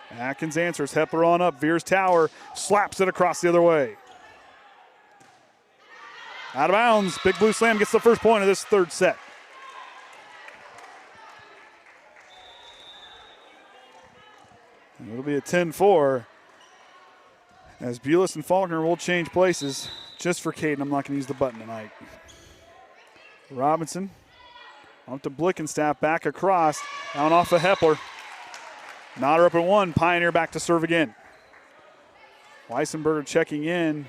Atkins answers. Hepler on up. Veers Tower slaps it across the other way. Out of bounds. Big Blue Slam gets the first point of this third set. And it'll be a 10-4. As Bulis and Faulkner will change places. Just for Caden, I'm not going to use the button tonight. Robinson up to Blickenstaff, back across, down off of Hepler. Nodder up at 1, Pioneer back to serve again. Weissenberger checking in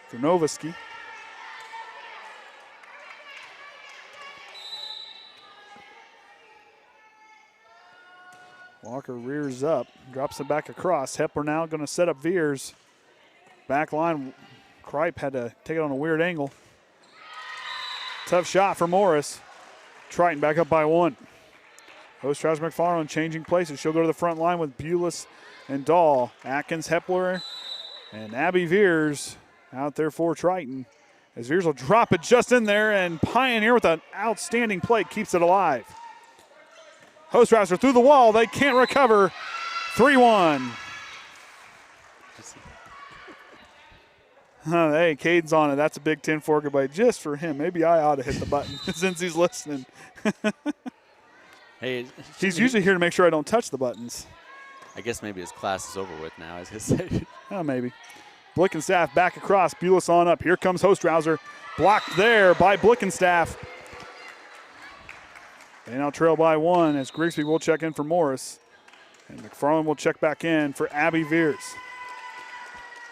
for Novisky. Walker rears up, drops it back across. Hepler now going to set up Veers. Back line, Kripe had to take it on a weird angle. Tough shot for Morris. Triton back up by 1. Host Travis McFarland changing places. She'll go to the front line with Bulis and Dahl. Atkins, Hepler, And Abby Veers out there for Triton. As Veers will drop it just in there, and Pioneer with an outstanding play keeps it alive. Hostrouser through the wall. They can't recover. 3-1. Hey, Caden's on it. That's a Big 10-4 goodbye just for him. Maybe I ought to hit the button since he's listening. Hey, he's usually here to make sure I don't touch the buttons. I guess maybe his class is over with now, as he said. Oh, maybe. Blickenstaff back across. Bulis on up. Here comes Hostrouser. Blocked there by Blickenstaff. They now trail by 1 as Grigsby will check in for Morris. And McFarland will check back in for Abby Veers.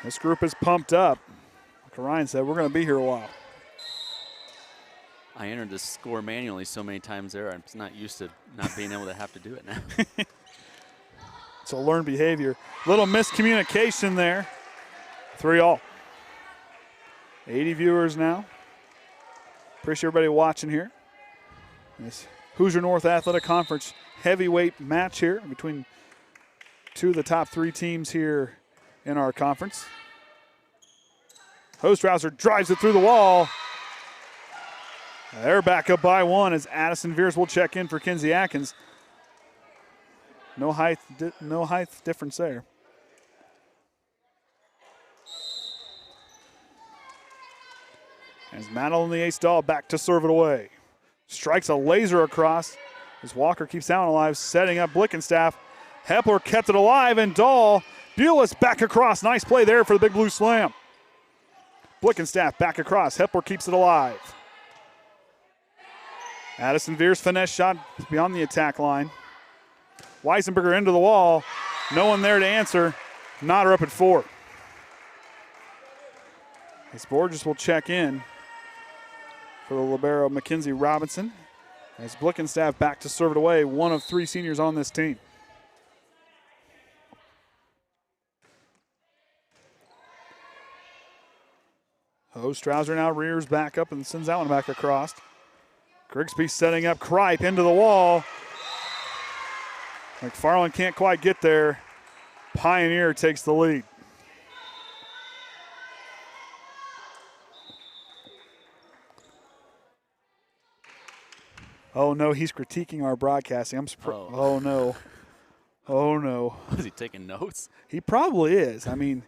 This group is pumped up. Like Orion said, we're going to be here a while. I entered this score manually so many times there. I'm just not used to not being able to have to do it now. It's a learned behavior. Little miscommunication there. 3-all. 80 viewers now. Appreciate everybody watching here. This Hoosier North Athletic Conference heavyweight match here between two of the top 3 teams here in our conference. Hostrouser drives it through the wall. They're back up by 1 as Addison Veers will check in for Kinsey Atkins. No height difference there. As Madeline the ace doll back to serve it away. Strikes a laser across as Walker keeps that one alive, setting up Blickenstaff. Hepler kept it alive, and Dahl, Bulis back across. Nice play there for the Big Blue Slam. Blickenstaff back across. Hepler keeps it alive. Addison Veers finesse shot beyond the attack line. Weisenberger into the wall. No one there to answer. Nodder up at 4. As Borges will check in for the libero Mackenzie Robinson. As Blickenstaff back to serve it away. 1 of 3 seniors on this team. Hostrouser now rears back up and sends that one back across. Grigsby setting up Kripe into the wall. McFarland can't quite get there. Pioneer takes the lead. Oh, no, he's critiquing our broadcasting. I'm surprised. Oh, no. Oh, no. Is he taking notes? He probably is. I mean,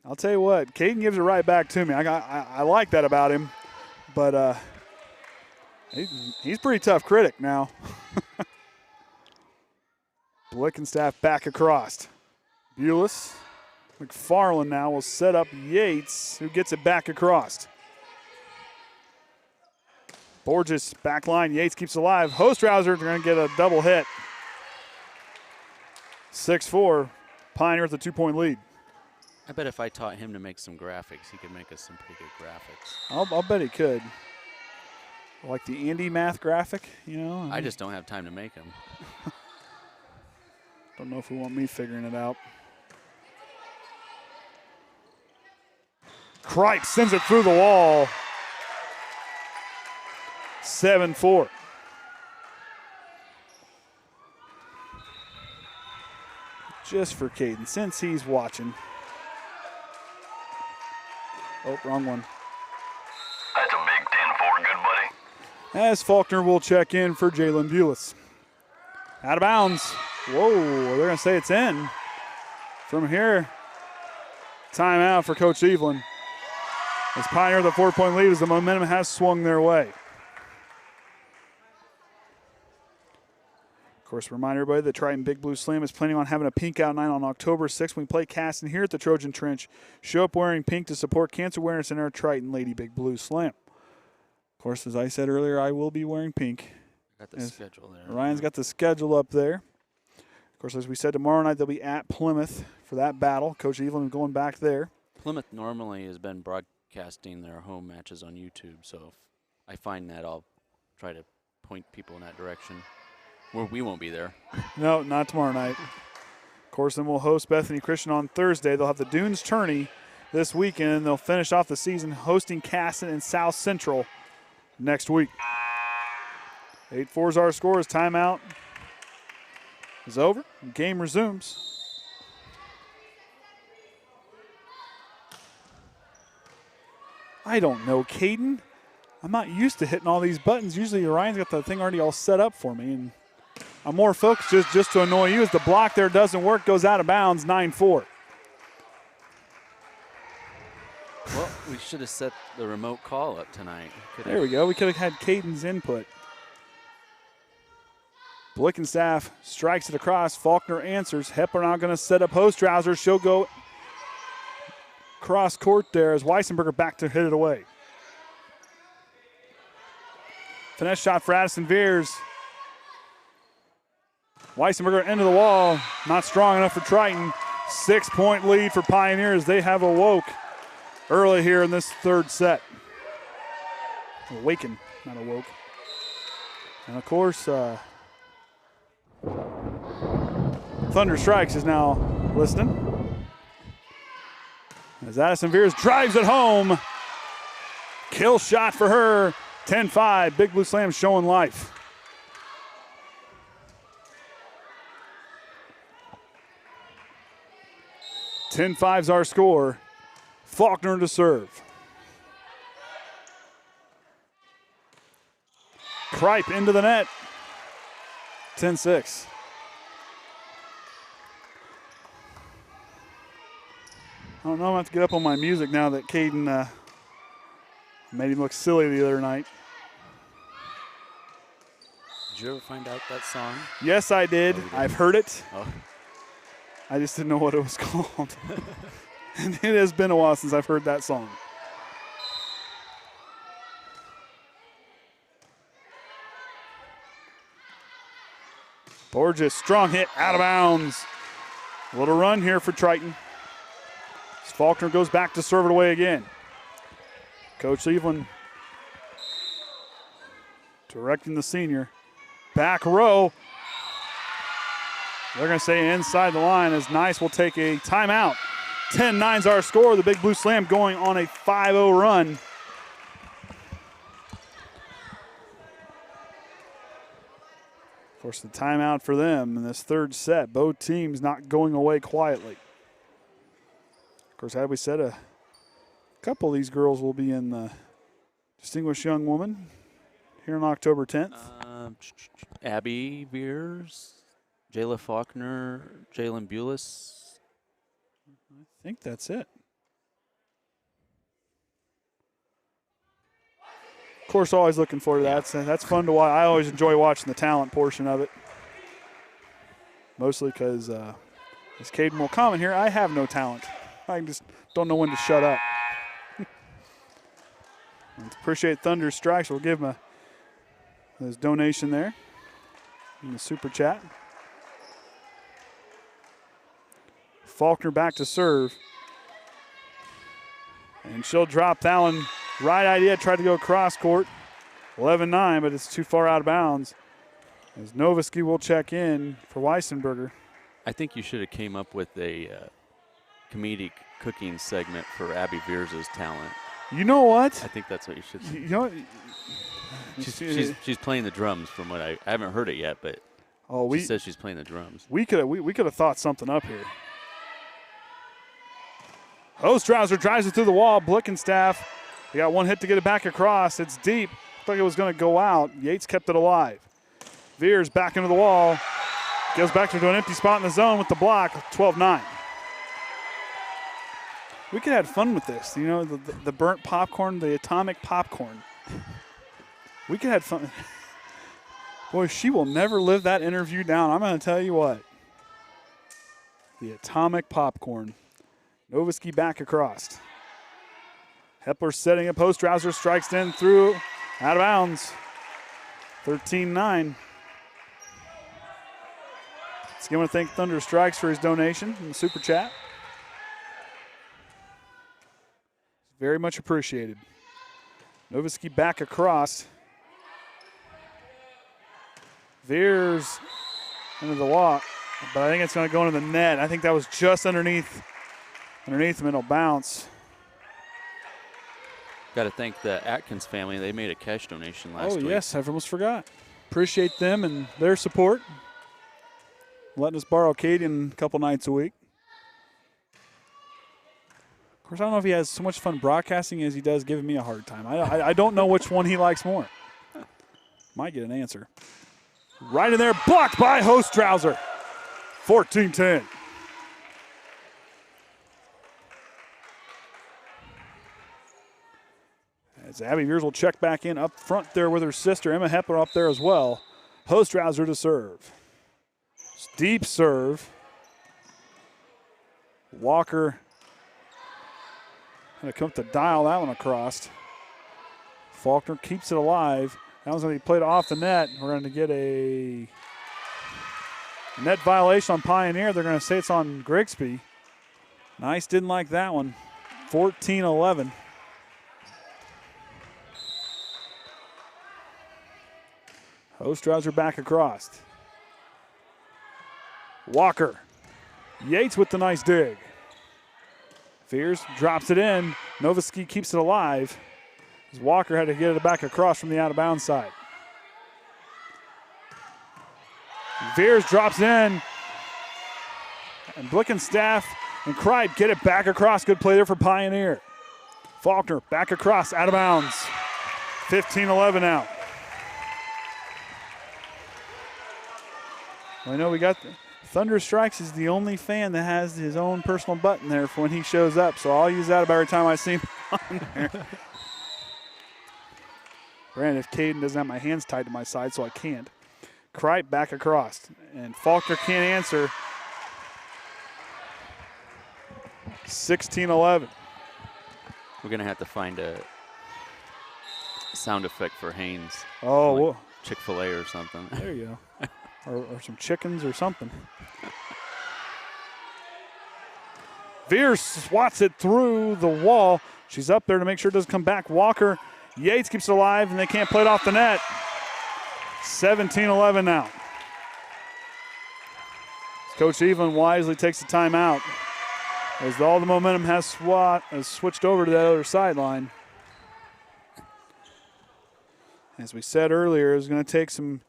I'll tell you what, Caden gives it right back to me. I like that about him, but he's a pretty tough critic now. Blickenstaff back across. Bulis. McFarland now will set up Yates, who gets it back across. Borges back line. Yates keeps it alive. Hostrouser going to get a double hit. 6-4. Pioneer with a 2-point lead. I bet if I taught him to make some graphics, he could make us some pretty good graphics. I'll bet he could. Like the Andy math graphic, you know? I just don't have time to make them. Don't know if we want me figuring it out. Kripe sends it through the wall. 7-4. Just for Caden, since he's watching. Oh, wrong one. That's a big 10-4, good buddy. As Faulkner will check in for Jalen Bulis. Out of bounds. Whoa, they're going to say it's in. From here, timeout for Coach Evelyn. As Pioneer with a 4-point lead as the momentum has swung their way. Of course, remind everybody that Triton Big Blue Slam is planning on having a pink out night on October 6th when we play Caston here at the Trojan Trench. Show up wearing pink to support cancer awareness in our Triton Lady Big Blue Slam. Of course, as I said earlier, I will be wearing pink. Got the schedule there. Ryan's got the schedule up there. Of course, as we said, tomorrow night they'll be at Plymouth for that battle. Coach Evelyn going back there. Plymouth normally has been broadcasting their home matches on YouTube, so if I find that, I'll try to point people in that direction. Where we won't be there. No, not tomorrow night. Of course, then we'll host Bethany Christian on Thursday. They'll have the Dunes Tourney this weekend, and they'll finish off the season hosting Caston and South Central next week. 8-4 is our score as timeout is over. Game resumes. I don't know, Caden. I'm not used to hitting all these buttons. Usually Orion's got the thing already all set up for me. And I'm more focused just to annoy you as the block there doesn't work, goes out of bounds, 9-4. Well, we should have set the remote call up tonight. There we go. We could have had Caden's input. Blickenstaff strikes it across. Faulkner answers. Hepler now going to set up Hostrouser. She'll go cross court there as Weissenberger back to hit it away. Finesse shot for Addison Veers. Weissenberger into the wall. Not strong enough for Triton. 6-point lead for Pioneers. They have awoke early here in this third set. Awaken, not awoke. And of course, Thunder Strikes is now listening. As Addison Veers drives it home. Kill shot for her. 10-5. Big Blue Slam showing life. (10-5's our score. Faulkner to serve. Kripe into the net. 10-6. I don't know. I'm going to have to get up on my music now that Caden made him look silly the other night. Did you ever find out that song? Yes, I did. I've heard it. Oh. I just didn't know what it was called. And it has been a while since I've heard that song. Borges, strong hit, out of bounds. A little run here for Triton. As Faulkner goes back to serve it away again. Coach Cleveland directing the senior. Back row. They're going to say inside the line as Nice will take a timeout. 10-9's our score. The Big Blue Slam going on a 5-0 run. Of course, the timeout for them in this third set. Both teams not going away quietly. Of course, had we said a couple of these girls will be in the Distinguished Young Woman here on October 10th. Abby Veers, Jayla Faulkner, Jalen Bulis. I think that's it. Of course, always looking forward to that. That's fun to watch. I always enjoy watching the talent portion of it. Mostly because, as Caden will comment here, I have no talent. I just don't know when to shut up. Appreciate Thunder Strikes. We'll give him his donation there in the super chat. Faulkner back to serve. And she'll drop that one. Right idea, tried to go cross court. 11-9, but it's too far out of bounds. As Novisky will check in for Weissenberger. I think you should have came up with a comedic cooking segment for Abby Veers' talent. You know what? I think that's what you should say. You know what? She's playing the drums from what I haven't heard it yet, but she says she's playing the drums. We could have thought something up here. Hostrouser drives it through the wall. Blickenstaff. They got one hit to get it back across. It's deep. Looked like it was going to go out. Yates kept it alive. Veers back into the wall. Goes back to an empty spot in the zone with the block. 12-9. We could have had fun with this. You know, the burnt popcorn, the atomic popcorn. We could have had fun. Boy, she will never live that interview down. I'm going to tell you what. The atomic popcorn. Novisky back across. Hepler setting up. Hostrouser strikes in through. Out of bounds. 13-9. Let's give him to thank Thunder Strikes for his donation in the super chat. Very much appreciated. Novisky back across. Veers into the walk, but I think it's going to go into the net. I think that was just underneath him, and it'll bounce. Got to thank the Atkins family. They made a cash donation last week. Oh, yes, I almost forgot. Appreciate them and their support. Letting us borrow Caden a couple nights a week. course, I don't know if he has so much fun broadcasting as he does giving me a hard time. I don't know which one he likes more. Might get an answer. Right in there, blocked by Hostrauser. 14-10. As Abby Veers will check back in up front there with her sister, Emma Hepler, up there as well. Hostrauser to serve. Deep serve. Walker going to come up to dial that one across. Faulkner keeps it alive. That one's going to be played off the net. We're going to get a net violation on Pioneer. They're going to say it's on Grigsby. Nice, didn't like that one. 14-11. Hostrauser back across. Walker. Yates with the nice dig. Fears drops it in. Novoski keeps it alive. As Walker had to get it back across from the out-of-bounds side. Veers drops in. And Blickenstaff and Kripe get it back across. Good play there for Pioneer. Faulkner back across, out of bounds. 15-11 now. I know we got Thunder Strikes is the only fan that has his own personal button there for when he shows up, so I'll use that about every time I see him on there. Granted, if Caden doesn't have my hands tied to my side, so I can't. Kripe back across, and Faulkner can't answer. 16-11. We're going to have to find a sound effect for Haynes. Oh, like well, Chick-fil-A or something. there you go. Or some chickens or something. Veers swats it through the wall. She's up there to make sure it doesn't come back. Walker, Yates keeps it alive, and they can't play it off the net. 17-11 now. Coach Evelyn wisely takes the timeout as all the momentum has switched over to that other sideline. As we said earlier, it's going to take some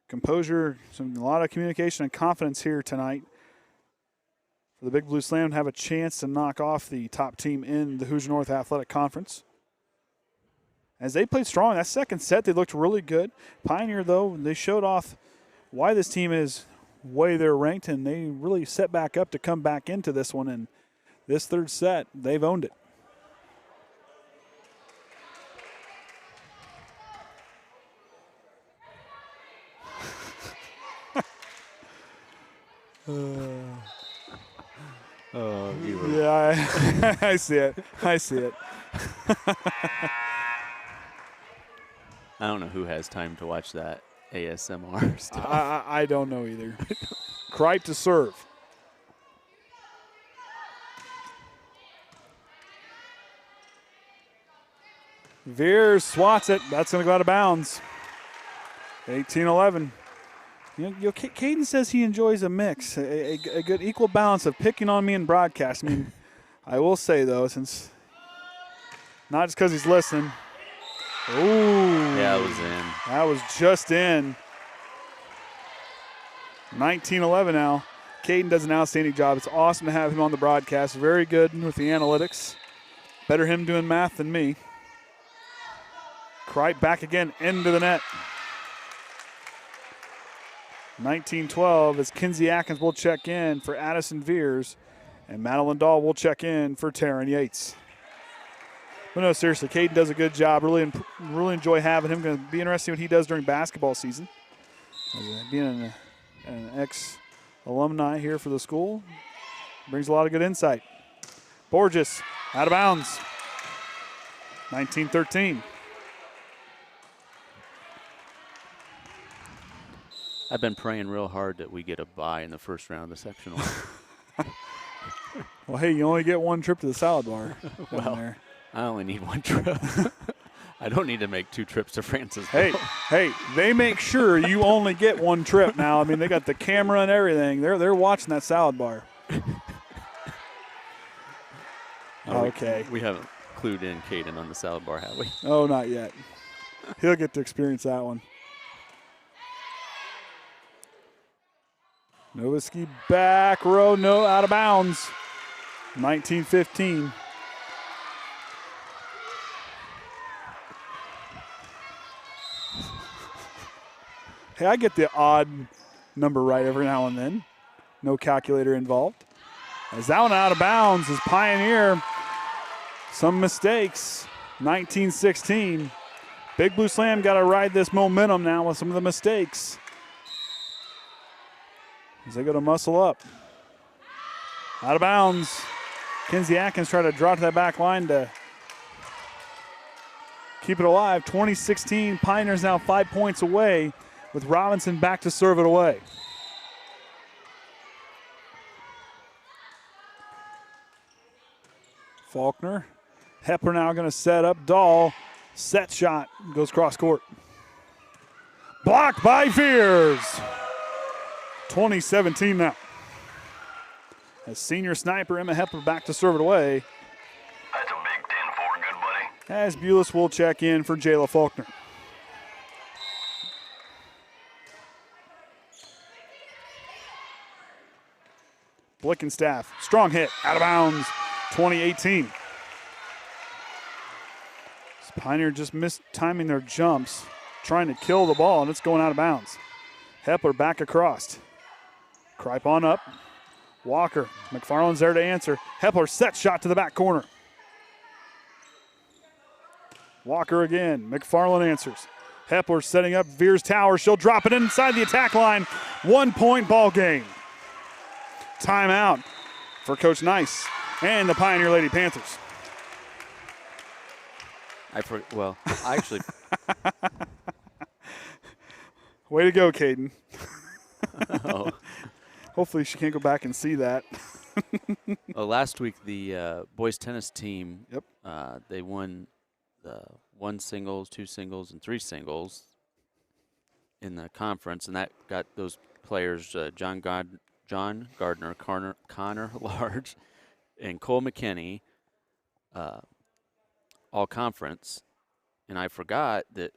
composure, a lot of communication and confidence here tonight for the Big Blue Slam to have a chance to knock off the top team in the Hoosier North Athletic Conference. As they played strong, that second set, they looked really good. Pioneer, though, they showed off why this team is way they're ranked, and they really set back up to come back into this one. And this third set, they've owned it. Yeah, I see it. I see it. I don't know who has time to watch that ASMR stuff. I don't know either. Kripe to serve. Veers swats it. That's going to go out of bounds. 18-11. You know, Caden says he enjoys a mix, a good equal balance of picking on me and broadcast. I mean, I will say, though, since not just because he's listening. Ooh. Yeah, it was in. That was just in. 19-11 now. Caden does an outstanding job. It's awesome to have him on the broadcast. Very good with the analytics. Better him doing math than me. Kripe back again into the net. 19-12 as Kinsey Atkins will check in for Addison Veers, and Madeline Dahl will check in for Taryn Yates. But no, seriously, Caden does a good job. Really enjoy having him. Going to be interesting what he does during basketball season. Being an ex-alumni here for the school brings a lot of good insight. Borges out of bounds. 19-13. I've been praying real hard that we get a bye in the first round of the sectional. Well, hey, you only get one trip to the salad bar. Well, there. I only need one trip. I don't need to make 2 trips to Francis. Hey, they make sure you only get one trip now. I mean, they got the camera and everything. They're watching that salad bar. Okay. We haven't clued in Caden on the salad bar, have we? Oh, not yet. He'll get to experience that one. Novoski back row, no, out of bounds. 19-15. Hey, I get the odd number right every now and then. No calculator involved. As that one out of bounds is Pioneer. Some mistakes. 19-16. Big Blue Slam got to ride this momentum now with some of the mistakes. As they go to muscle up. Out of bounds. Kenzie Atkins tried to draw to that back line to keep it alive. 20-16. Pioneers now 5 points away with Robinson back to serve it away. Faulkner. Hepler now going to set up. Dahl. Set shot. Goes cross court. Blocked by Veers. 20-17 now. As senior sniper Emma Hepler back to serve it away. That's a big 10-4, good buddy. As Bulis will check in for Jayla Faulkner. Blickenstaff, strong hit, out of bounds, 20-18. Pioneer just missed timing their jumps, trying to kill the ball, and it's going out of bounds. Hepler back across. Kripe on up. Walker, McFarland's there to answer. Hepler set shot to the back corner. Walker again, McFarland answers. Hepler setting up Veers Tower. She'll drop it inside the attack line. 1 point ball game. Timeout for Coach Nice and the Pioneer Lady Panthers. Actually. Way to go, Caden. Oh. Hopefully she can't go back and see that. Last week, the boys tennis team, Yep. they won the 1 singles, 2 singles, and 3 singles in the conference, and that got those players, John Gardner, Connor Large, and Cole McKinney, all conference. And I forgot that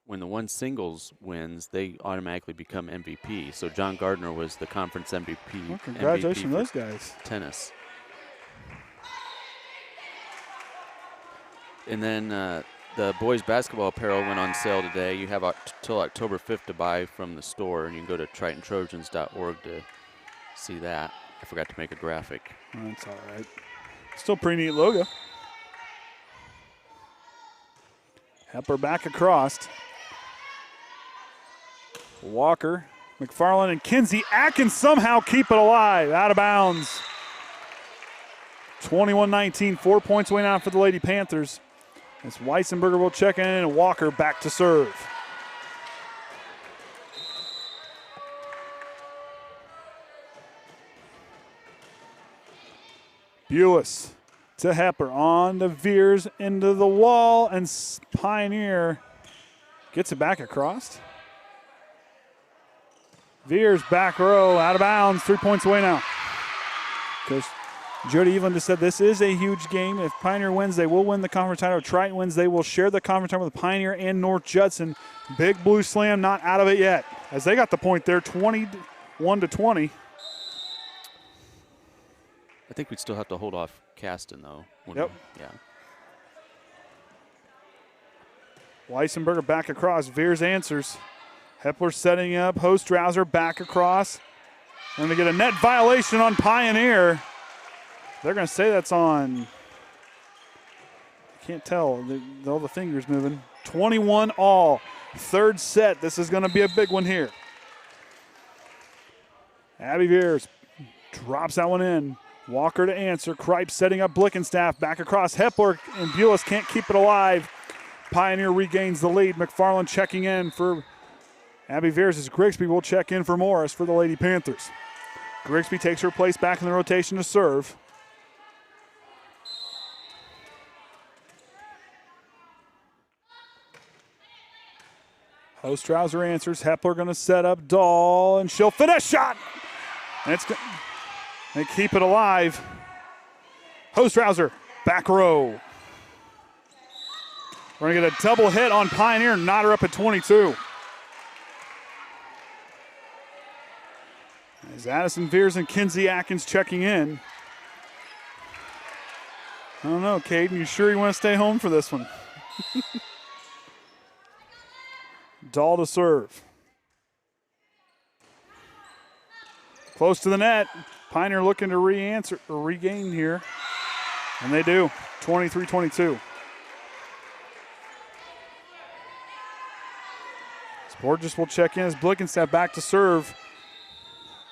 when the 1 singles wins, they automatically become MVP. So John Gardner was the conference MVP. Well, congratulations MVP to those guys. Tennis. And then the boys basketball apparel went on sale today. You have till October 5th to buy from the store, and you can go to tritontrojans.org to see that. I forgot to make a graphic. That's all right. Still pretty neat logo. Hepler back across. Walker, McFarland, and Kinsey Atkins somehow keep it alive. Out of bounds. 21-19, 4 points away now for the Lady Panthers. As Weissenberger will check in and Walker back to serve. Bulis to Hepler, on to Veers, into the wall, and Pioneer gets it back across. Veers back row, out of bounds, 3 points away now. Coach Jody Evelyn just said this is a huge game. If Pioneer wins, they will win the conference title. If Triton wins, they will share the conference title with Pioneer and North Judson. Big Blue Slam not out of it yet, as they got the point there, 21-20. I think we'd still have to hold off Caston, though. Yep. Yeah. Weissenberger back across. Veers answers. Hepler setting up. Hostrouser back across. And they get a net violation on Pioneer. They're going to say that's on. Can't tell. All the fingers moving. 21 all. Third set. This is going to be a big one here. Abby Veers drops that one in. Walker to answer. Kripe setting up Blickenstaff. Back across. Hepler and Bulis can't keep it alive. Pioneer regains the lead. McFarland checking in for Abby Veers as Grigsby will check in for Morris for the Lady Panthers. Grigsby takes her place back in the rotation to serve. Hostrouser answers. Hepler going to set up Dahl, and she'll finish shot. And they keep it alive. Hostrouser, back row. We're going to get a double hit on Pioneer, knot her up at 22. As Addison Veers and Kinsey Atkins checking in. I don't know, Caden, you sure you want to stay home for this one? Dahl to serve. Close to the net. Pioneer looking to regain here. And they do. 23-22. Borges will check in as Blickenstaff back to serve.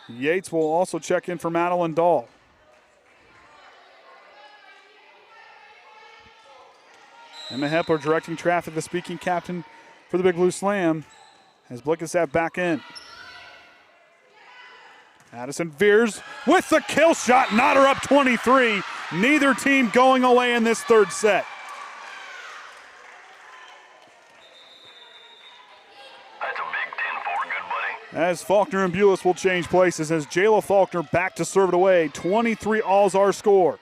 Yates will also check in for Madeline Dahl. Emma Hepler directing traffic, the speaking captain for the Big Blue Slam, as Blickenstaff back in. Addison veers with the kill shot, not her up 23. Neither team going away in this third set. As Faulkner and Bulis will change places as Jayla Faulkner back to serve it away. 23 all's our score.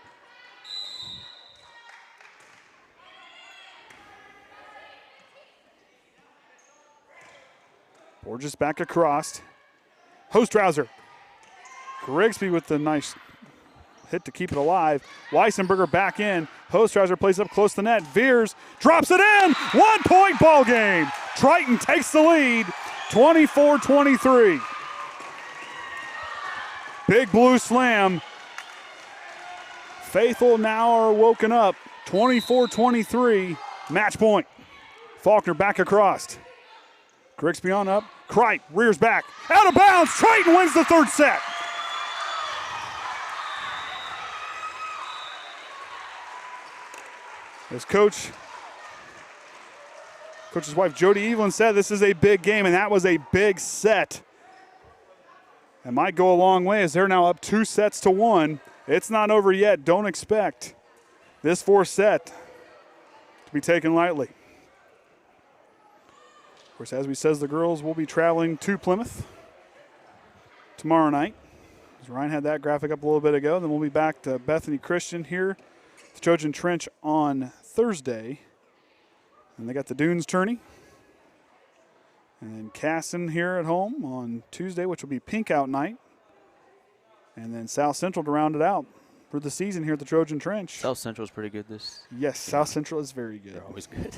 Borges back across. Hostrauser. Grigsby with the nice hit to keep it alive. Weissenberger back in. Hostrauser plays up close to the net. Veers drops it in. 1 point ball game. Triton takes the lead. 24-23. Big Blue Slam. Faithful now are woken up. 24-23. Match point. Faulkner back across. Grigsby on up. Kreit rears back. Out of bounds. Triton wins the third set. As Coach's wife Jody Evelyn said, this is a big game, and that was a big set. It might go a long way as they're now up 2-1. It's not over yet. Don't expect this fourth set to be taken lightly. Of course, as we says, the girls will be traveling to Plymouth tomorrow night. As Ryan had that graphic up a little bit ago, then we'll be back to Bethany Christian here at the Trojan Trench on Thursday. And they got the Dunes tourney. And then Casson here at home on Tuesday, which will be pink out night. And then South Central to round it out for the season here at the Trojan Trench. South Central's pretty good this. Yes, South Central is very good. They're always good.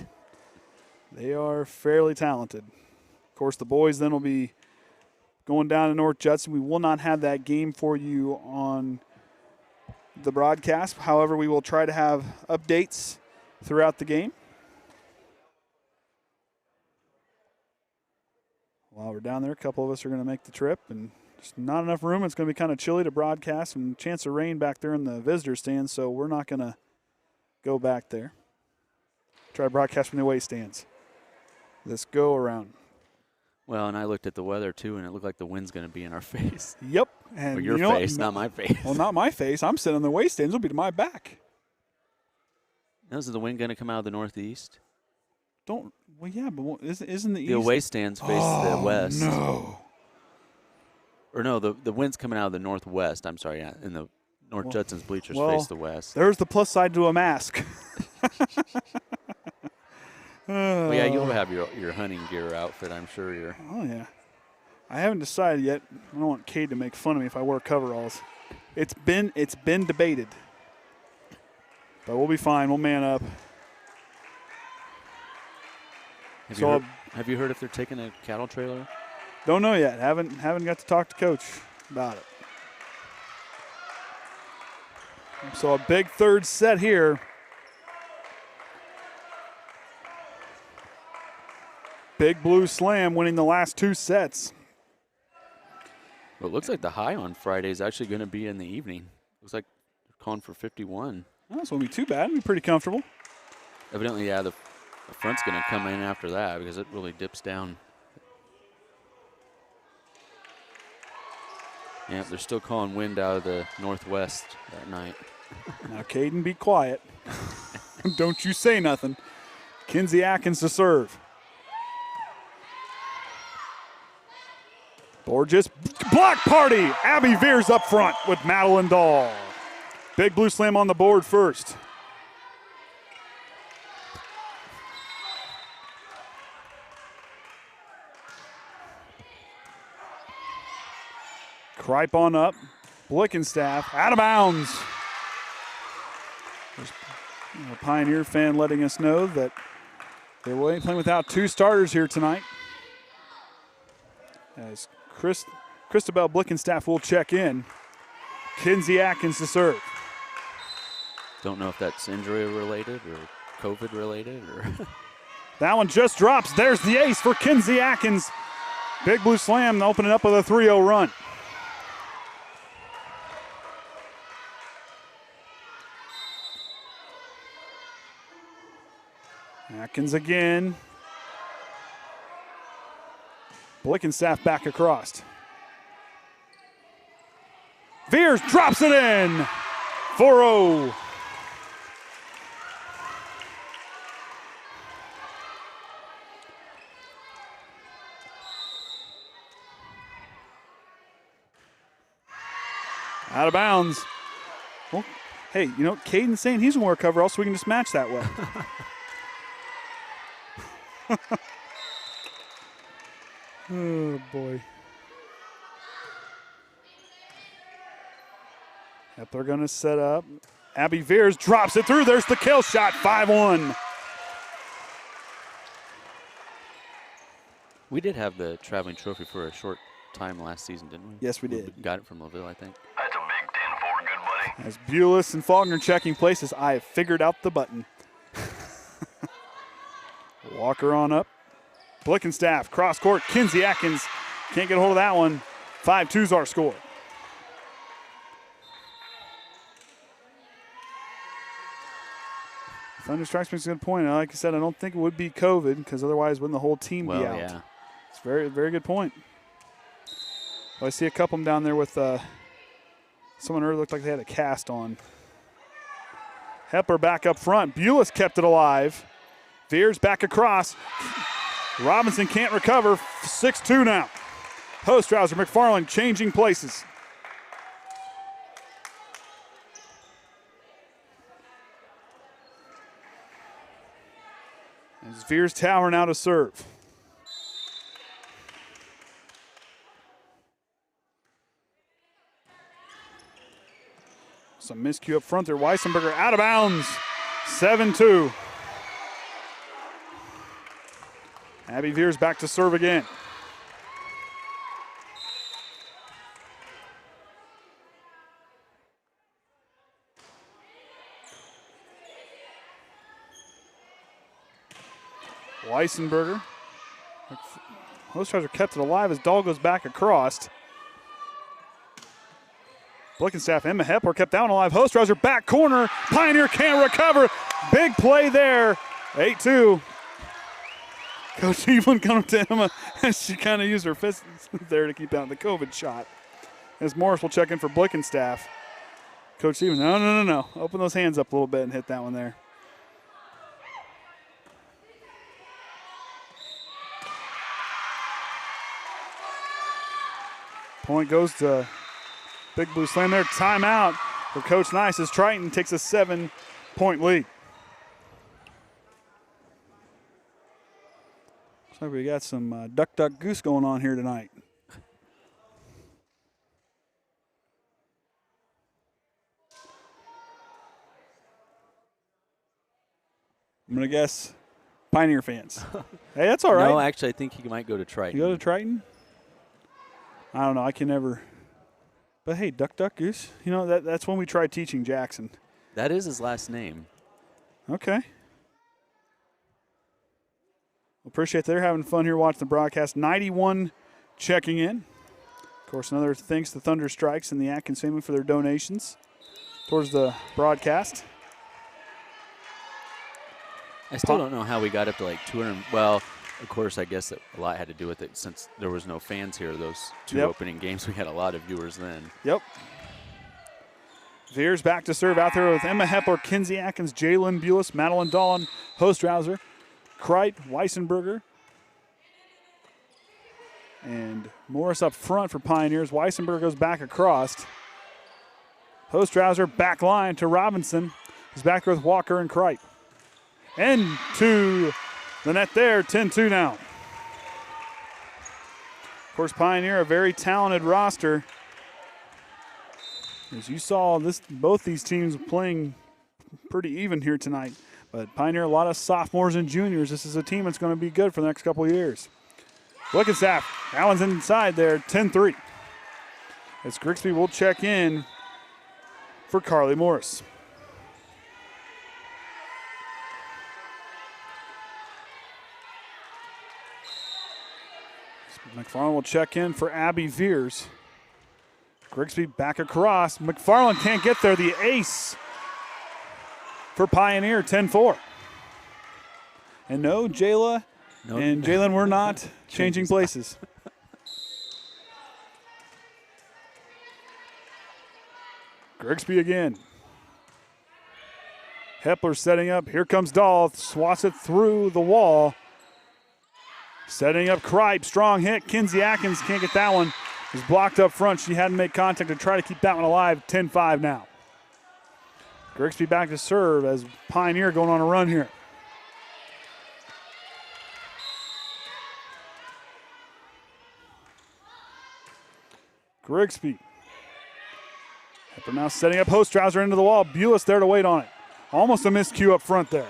They are fairly talented. Of course, the boys then will be going down to North Judson. We will not have that game for you on the broadcast. However, we will try to have updates throughout the game. While we're down there, a couple of us are going to make the trip, and there's not enough room. It's going to be kind of chilly to broadcast, and chance of rain back there in the visitor stand, so we're not going to go back there. Try to broadcast from the away stands. This go around. Well, and I looked at the weather, too, and it looked like the wind's going to be in our face. Yep. And or your face, not my face. Well, not my face. I'm sitting on the away stands. It'll be to my back. Now, is the wind going to come out of the northeast? Well, yeah, but isn't the east? The away stands face the west. No. Or no, the wind's coming out of the northwest. I'm sorry, yeah, and the North Judson's bleachers face the west. There's the plus side to a mask. Well, yeah, you'll have your hunting gear outfit, I'm sure. Oh, yeah. I haven't decided yet. I don't want Cade to make fun of me if I wear coveralls. It's been debated. But we'll be fine. We'll man up. Have you heard if they're taking a cattle trailer? Don't know yet. Haven't got to talk to Coach about it. So a big third set here. Big Blue Slam winning the last 2 sets. Well, it looks like the high on Friday is actually going to be in the evening. Looks like they're calling for 51. Oh, this won't be too bad. It'll be pretty comfortable. Evidently, yeah, the front's going to come in after that because it really dips down. Yeah, they're still calling wind out of the northwest that night. Now, Caden, be quiet. Don't you say nothing. Kinsey Atkins to serve. Borges, block party. Abby Veers up front with Madeline Dahl. Big Blue Slam on the board first. Kripe on up. Blickenstaff out of bounds. There's a Pioneer fan letting us know that they're playing without 2 starters here tonight. As Christabel Blickenstaff will check in. Kinsey Atkins to serve. Don't know if that's injury related or COVID related or. That one just drops. There's the ace for Kinsey Atkins. Big Blue Slam opening up with a 3-0 run. Atkins again. Blickenstaff back across. Veers drops it in. 4-0. Out of bounds. Well, hey, you know, Caden's saying he's going to recover else we can just match that well. Oh, boy. Hepler going to set up. Abby Veers drops it through. There's the kill shot, 5-1. We did have the traveling trophy for a short time last season, didn't we? Yes, we did. We got it from Laville, I think. That's a big 10-4, good buddy. As Bulis and Faulkner checking places, I have figured out the button. Walker on up. Blickenstaff, cross court. Kinsey Atkins can't get a hold of that one. 5-2's our score. Thunder Strikes makes a good point. Like I said, I don't think it would be COVID because otherwise wouldn't the whole team be out? Yeah. It's a very, very good point. Well, I see a couple of them down there with someone earlier looked like they had a cast on. Hepler back up front. Bulis kept it alive. Veers back across. Robinson can't recover. 6-2 now. Hostrauser, McFarland changing places. As Veers Tower now to serve. Some miscue up front there. Weissenberger out of bounds. 7-2. Abby Veers back to serve again. Weissenberger. Hostrauser kept it alive as Dahl goes back across. Blickenstaff, Emma Hepler kept that one alive. Hostrauser back corner. Pioneer can't recover. Big play there. 8-2. Coach Evelyn coming to Emma as she kind of used her fists there to keep out the COVID shot. As Morris will check in for Blickenstaff. Coach Evelyn, no. Open those hands up a little bit and hit that one there. Point goes to Big Blue Slam there. Timeout for Coach Nice as Triton takes a 7-point lead. Looks like we got some duck, duck, goose going on here tonight. I'm going to guess Pioneer fans. Hey, that's all right. No, actually, I think he might go to Triton. You go to Triton? I don't know. I can never. But hey, duck, duck, goose. You know, that's when we tried teaching Jackson. That is his last name. Okay. Appreciate they're having fun here watching the broadcast. 91 checking in. Of course, another thanks to Thunder Strikes and the Atkins family for their donations towards the broadcast. I still don't know how we got up to like 200. Well, of course, I guess a lot had to do with it since there was no fans here. Those two opening games, we had a lot of viewers then. Yep. Veers back to serve out there with Emma Hepler, Kinsey Atkins, Jalen Bulis, Madeline Dahlin, Hostrauser, Kreit, Weissenberger, and Morris up front for Pioneers. Weissenberger goes back across. Hostrauser back line to Robinson. He's back there with Walker and Kreit. And to the net there, 10-2 now. Of course, Pioneer, a very talented roster. As you saw, both these teams playing pretty even here tonight. But Pioneer, a lot of sophomores and juniors. This is a team that's going to be good for the next couple of years. Blickenstaff, that one's inside there, 10-3. as Grigsby will check in for Carly Morris. McFarland will check in for Abby Veers. Grigsby back across. McFarland can't get there. The ace for Pioneer, 10-4. And no, Jayla and Jalen were not changing places. Grigsby again. Hepler setting up. Here comes Dahl. Swats it through the wall. Setting up Kripe. Strong hit. Kinsey Atkins can't get that one. Was blocked up front. She hadn't made contact to try to keep that one alive. 10-5 now. Grigsby back to serve as Pioneer going on a run here. Grigsby. Hepler now setting up Hostrouser into the wall. Bulis there to wait on it. Almost a miscue up front there.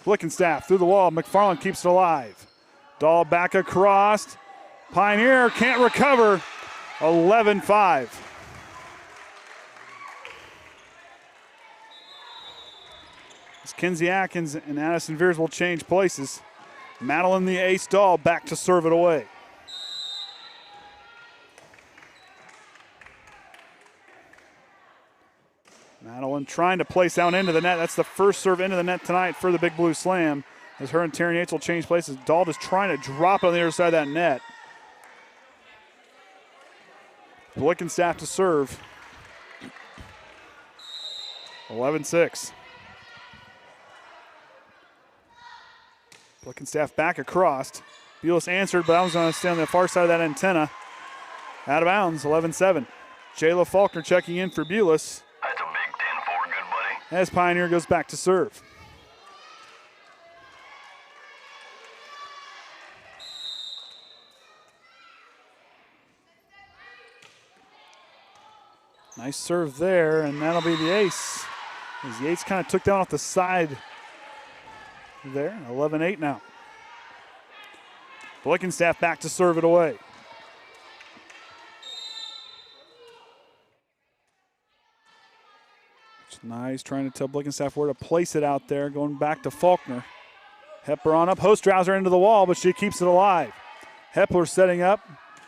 Blickenstaff through the wall. McFarland keeps it alive. Dahl back across. Pioneer can't recover. 11-5. As Kinsey Atkins and Addison Veers will change places. Madeline the ace. Dahl back to serve it away. Madeline trying to place out into the net. That's the first serve into the net tonight for the Big Blue Slam. As her and Taryn Yates will change places. Dahl is trying to drop it on the other side of that net. Blickenstaff to serve. 11-6. Blickenstaff back across. Bulis answered, but I was going to stay on the far side of that antenna. Out of bounds, 11-7. Jayla Faulkner checking in for Bulis. That's a big 10-4, good buddy. As Pioneer goes back to serve. Nice serve there, and that'll be the ace. As Yates kind of took down off the side there. 11-8 now. Blickenstaff back to serve it away. It's nice trying to tell Blickenstaff where to place it out there. Going back to Faulkner. Hepler on up. Hostrouser into the wall, but she keeps it alive. Hepler setting up.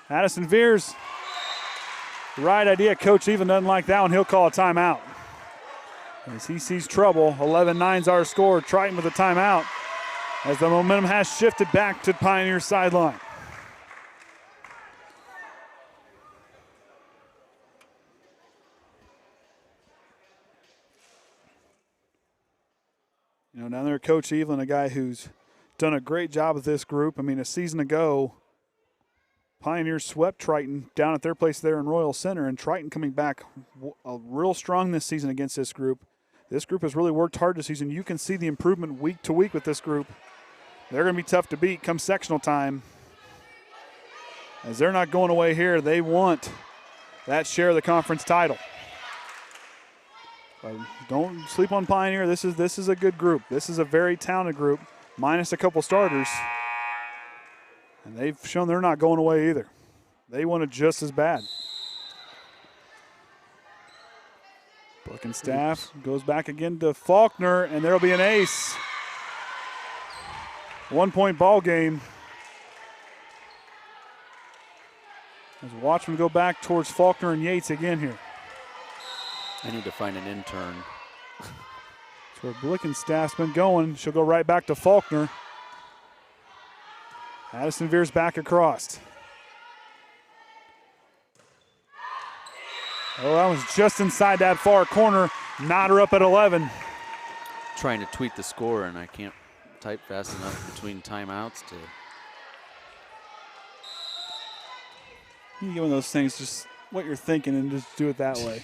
Addison Veers. Right idea. Coach even doesn't like that one. He'll call a timeout. As he sees trouble, 11-9's our score. Triton with a timeout as the momentum has shifted back to Pioneer sideline. You know, down there, Coach Evelyn, a guy who's done a great job with this group. I mean, a season ago, Pioneers swept Triton down at their place there in Royal Center, and Triton coming back real strong this season against this group. This group has really worked hard this season. You can see the improvement week to week with this group. They're going to be tough to beat come sectional time. As they're not going away here, they want that share of the conference title. But don't sleep on Pioneer. This is a good group. This is a very talented group, minus a couple starters. And they've shown they're not going away either. They want it just as bad. Blickenstaff goes back again to Faulkner, and there'll be an ace. 1 point ball game. As Watchman go back towards Faulkner and Yates again here. I need to find an intern. That's where Blickenstaff's been going. She'll go right back to Faulkner. Addison Veers back across. Oh, that was just inside that far corner. Knot her up at 11. Trying to tweet the score, and I can't type fast enough between timeouts to. You get one of those things, just what you're thinking and just do it that way.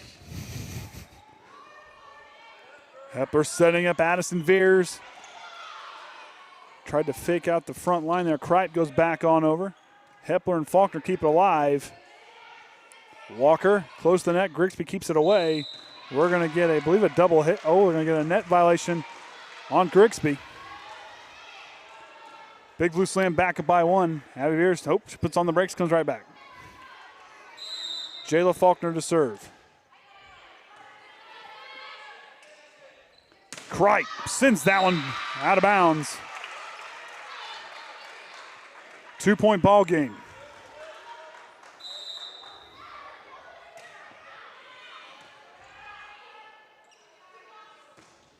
Hepler setting up Addison Veers. Tried to fake out the front line there. Kripe goes back on over. Hepler and Faulkner keep it alive. Walker close to the net. Grigsby keeps it away. We're going to get, I believe, a double hit. Oh, we're going to get a net violation on Grigsby. Big Blue Slam back up by one. Abby Veers, she puts on the brakes, comes right back. Jayla Faulkner to serve. Kripe sends that one out of bounds. 2-point ball game.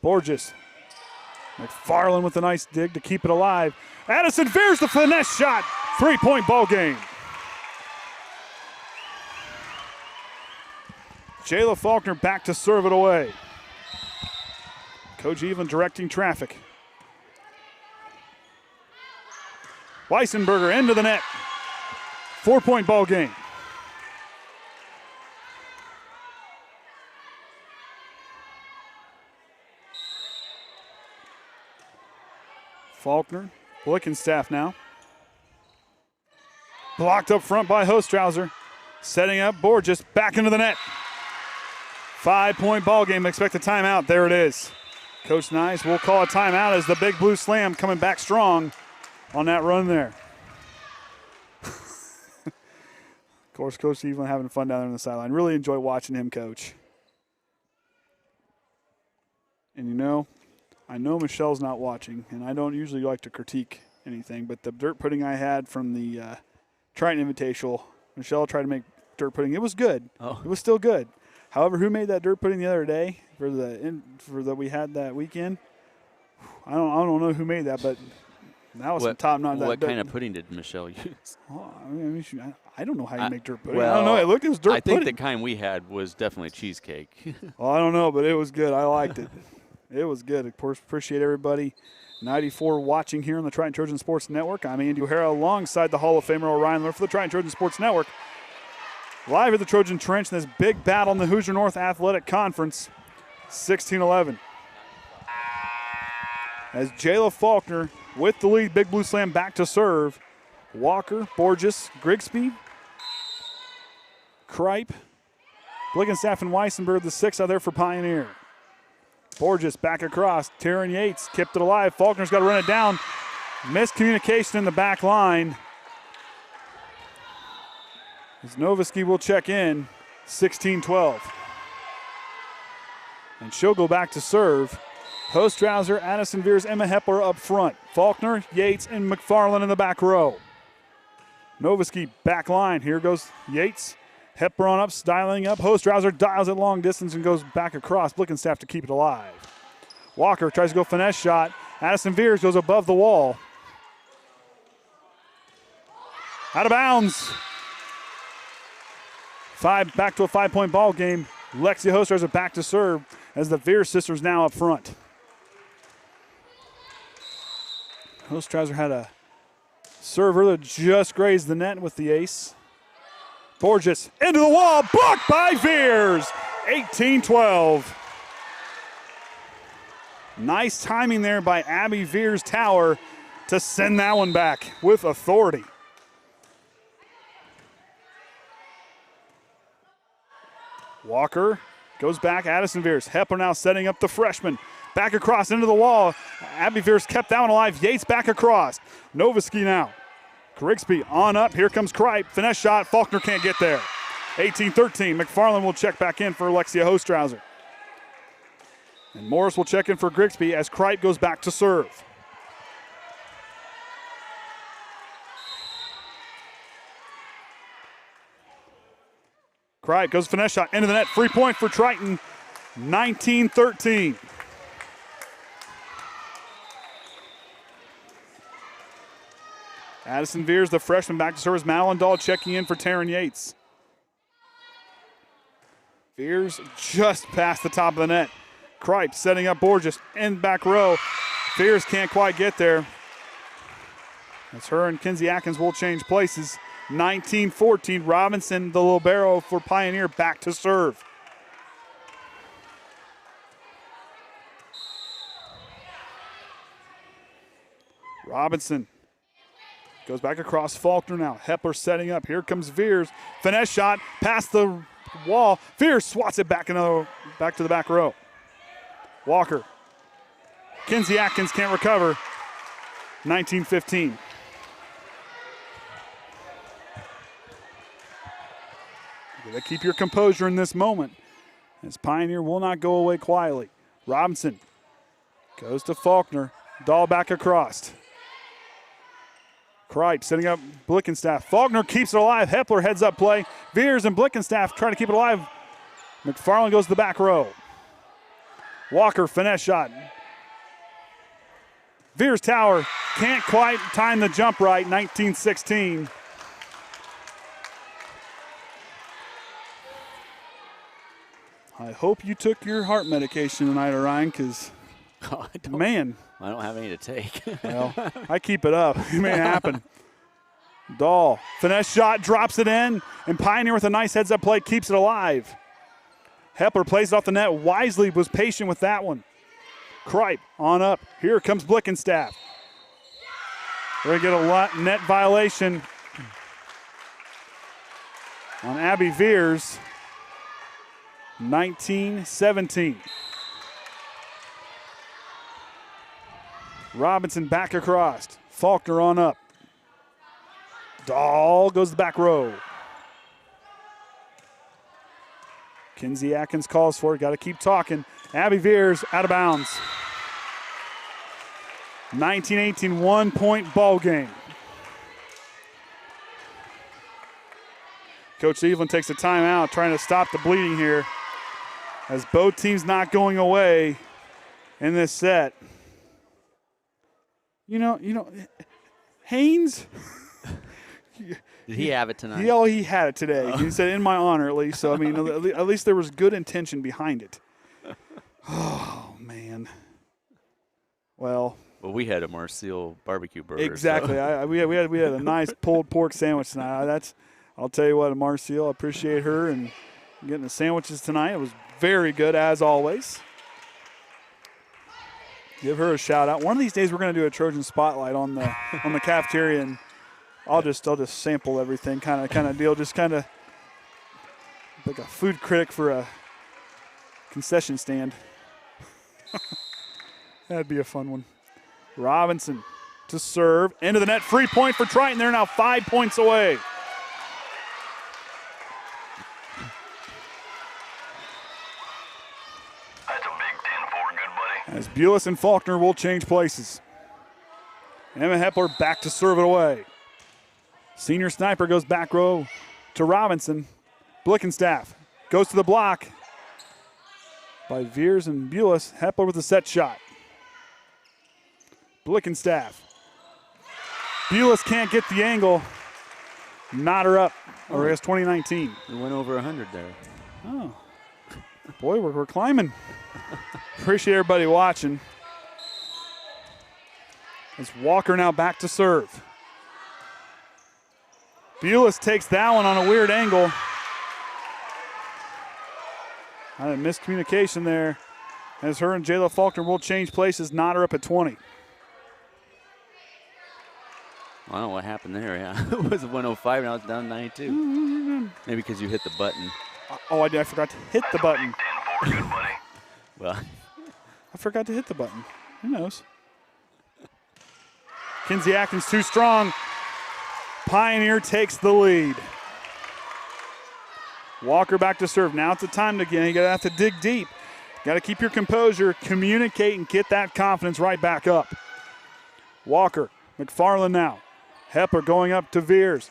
Borges. McFarland with a nice dig to keep it alive. Addison veers the finesse shot. 3-point ball game. Jayla Faulkner back to serve it away. Coach Evelyn directing traffic. Weissenberger into the net. 4-point ball game. Faulkner, Blickenstaff now. Blocked up front by Hostrauser. Setting up Borges back into the net. 5-point ball game. Expect a timeout. There it is. Coach Nyes will call a timeout as the Big Blue Slam coming back strong on that run there. Of course, Coach Evelyn having fun down there on the sideline. Really enjoy watching him coach. And you know, I know Michelle's not watching, and I don't usually like to critique anything, but the dirt pudding I had from the Triton Invitational, Michelle tried to make dirt pudding. It was good. Oh. It was still good. However, who made that dirt pudding the other day for the we had that weekend? I don't know who made that, but that was some top notch. What kind of pudding did Michelle use? Well, I don't know how you make dirt pudding. Well, I don't know. It was dirt pudding. I think the kind we had was definitely cheesecake. Well, I don't know, but it was good. I liked it. It was good. Of course, appreciate everybody. 94 watching here on the Triton Trojan Sports Network. I'm Andy O'Hara alongside the Hall of Famer Orion Lemler for the Triton Trojan Sports Network. Live at the Trojan Trench in this big battle in the Hoosier North Athletic Conference, 16-11. As Jayla Faulkner with the lead, Big Blue Slam back to serve. Walker, Borges, Grigsby, Kripe, Blickenstaff, and Weissenberg, the 6 out there for Pioneer. Borges back across. Taryn Yates kept it alive. Faulkner's got to run it down. Miscommunication in the back line. As Novisky will check in, 16-12. And she'll go back to serve. Hostrauser, Addison Veers, Emma Hepler up front. Faulkner, Yates, and McFarland in the back row. Novisky back line. Here goes Yates. Hepler on up, styling up. Hostrauser dials it long distance and goes back across. Blickenstaff to keep it alive. Walker tries to go finesse shot. Addison Veers goes above the wall. Out of bounds. Back to a 5-point ball game. Lexia Hostrauser back to serve as the Veers sisters now up front. Hostrauser had a server that just grazed the net with the ace. Borges into the wall, blocked by Veers. 18-12. Nice timing there by Abby Veers Tower to send that one back with authority. Walker goes back, Addison Veers. Hepler now setting up the freshman. Back across into the wall. Abby Veers kept that one alive. Yates back across. Novisky now. Grigsby on up. Here comes Kripe. Finesse shot. Faulkner can't get there. 18-13. McFarland will check back in for Alexia Hostrauser. And Morris will check in for Grigsby as Kripe goes back to serve. Kripe goes finesse shot into the net. Free point for Triton. 19-13. Addison Veers, the freshman, back to serve. Madeline Dahl checking in for Taryn Yates. Veers just past the top of the net. Kripe setting up Borges in back row. Veers can't quite get there. As her and Kinsey Atkins will change places. 19-14. Robinson, the libero for Pioneer, back to serve. Robinson goes back across. Faulkner now. Hepler setting up. Here comes Veers. Finesse shot past the wall. Veers swats it back to the back row. Walker. Kinsey Atkins can't recover. 19-15. Got to keep your composure in this moment, as Pioneer will not go away quietly. Robinson goes to Faulkner. Dahl back across. Kripe setting up Blickenstaff. Faulkner keeps it alive. Hepler heads up play. Veers and Blickenstaff try to keep it alive. McFarland goes to the back row. Walker, finesse shot. Veers Tower can't quite time the jump right, 19-16. I hope you took your heart medication tonight, Orion, because, man. I don't have any to take. Well, I keep it up. It may happen. Dahl, finesse shot, drops it in, and Pioneer with a nice heads-up play keeps it alive. Hepler plays it off the net. Wisely was patient with that one. Kripe on up. Here comes Blickenstaff. We're going to get a net violation on Abby Veers. 19-17. Robinson back across. Faulkner on up. Dahl goes to the back row. Kinsey Atkins calls for it. Got to keep talking. Abby Veers out of bounds. 19-18, 1-point ball game. Coach Evelyn takes a timeout, trying to stop the bleeding here, as both teams not going away in this set. You know, Haynes. Did he have it tonight? He had it today. He said, in my honor, at least. So, I mean, at least there was good intention behind it. Oh, man. Well, we had a Marseille barbecue burger. Exactly. So. We had a nice pulled pork sandwich tonight. I'll tell you what, Marseille, I appreciate her and getting the sandwiches tonight. It was very good, as always. Give her a shout out. One of these days, we're going to do a Trojan spotlight on the cafeteria, and I'll just sample everything, kind of deal, just kind of like a food critic for a concession stand. That'd be a fun one. Robinson to serve, into the net, free point for Triton. They're now 5 points away. That's a big 10-4, good buddy. As Bulis and Faulkner will change places. Emma Hepler back to serve it away. Senior sniper goes back row to Robinson. Blickenstaff goes to the block by Veers and Bulis. Hepler with a set shot. Blickenstaff. Bulis can't get the angle. Knot her up. Or I guess 2019. We went over 100 there. Oh. Boy, we're climbing. Appreciate everybody watching. As Walker now back to serve. Bulis takes that one on a weird angle. I had a miscommunication there. As her and Jayla Faulkner will change places, knot her up at 20. I don't know what happened there. Yeah, it was 105, now it's down 92. Maybe because you hit the button. Oh, I forgot to hit the button. 10-4, good buddy. Well, I forgot to hit the button. Who knows? Kinsey Atkins too strong. Pioneer takes the lead. Walker back to serve. Now it's the time again. You gotta have to dig deep. Got to keep your composure, communicate, and get that confidence right back up. Walker, McFarland now. Hepler going up to Veers.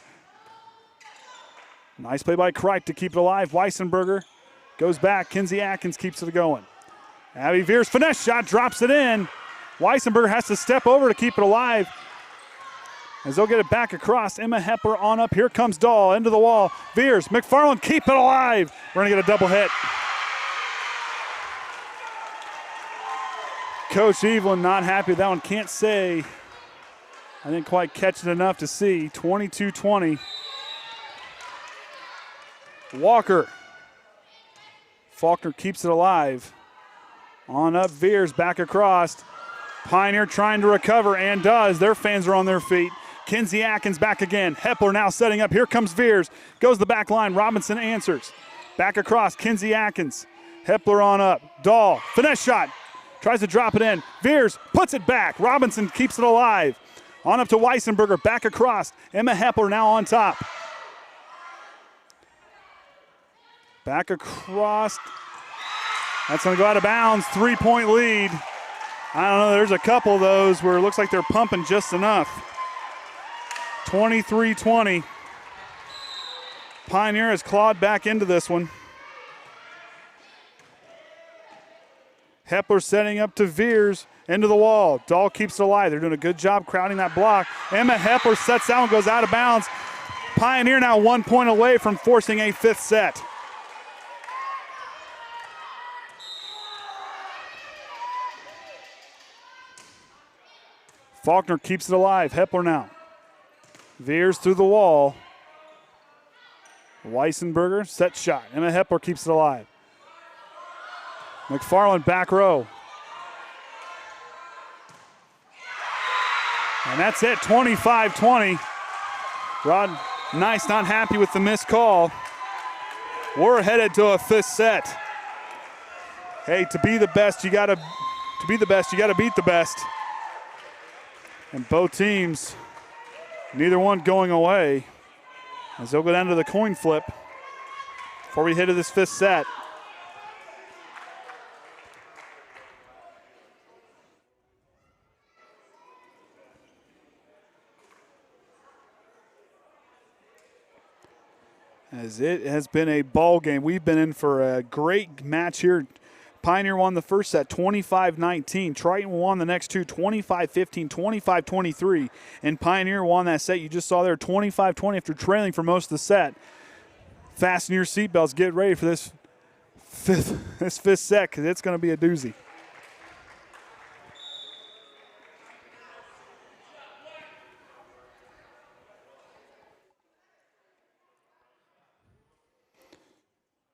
Nice play by Kripe to keep it alive. Weissenberger goes back. Kinsey Atkins keeps it going. Abby Veers, finesse shot, drops it in. Weissenberger has to step over to keep it alive. As they'll get it back across. Emma Hepler on up. Here comes Dahl into the wall. Veers, McFarland, keep it alive. We're going to get a double hit. Coach Evelyn not happy with that one. Can't say. I didn't quite catch it enough to see. 22-20. Walker. Faulkner keeps it alive. On up, Veers back across. Pioneer trying to recover and does. Their fans are on their feet. Kinsey Atkins back again. Hepler now setting up. Here comes Veers. Goes the back line. Robinson answers. Back across. Kinsey Atkins. Hepler on up. Dahl. Finesse shot. Tries to drop it in. Veers puts it back. Robinson keeps it alive. On up to Weissenberger. Back across. Emma Hepler now on top. Back across. That's going to go out of bounds. 3-point lead. I don't know. There's a couple of those where it looks like they're pumping just enough. 23-20. Pioneer has clawed back into this one. Hepler setting up to Veers into the wall. Dahl keeps it alive. They're doing a good job crowding that block. Emma Hepler sets that one, goes out of bounds. Pioneer now 1 point away from forcing a fifth set. Faulkner keeps it alive. Hepler now. Veers through the wall. Weissenberger, set shot. Emma Hepler keeps it alive. McFarland back row. And that's it, 25-20. Rod Nice not happy with the missed call. We're headed to a fifth set. Hey, to be the best, you gotta beat the best. And both teams, neither one going away, as they'll go down to the coin flip before we head to this fifth set. As it has been a ball game. We've been in for a great match here. Pioneer won the first set 25-19. Triton won the next two 25-15, 25-23. And Pioneer won that set you just saw there 25-20 after trailing for most of the set. Fasten your seatbelts. Get ready for this fifth set because it's going to be a doozy.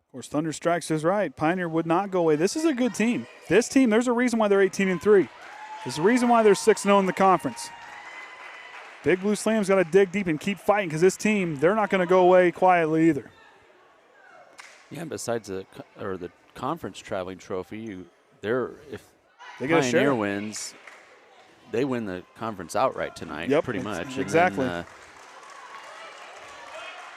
Of course, Thunder Strikes is right. Pioneer would not go away. This is a good team. This team, there's a reason why they're 18-3. There's a reason why they're 6-0 in the conference. Big Blue Slam's got to dig deep and keep fighting because this team, they're not going to go away quietly either. Yeah, besides the conference traveling trophy, if they get Pioneer wins, they win the conference outright tonight. Yep, pretty much. Exactly. And then,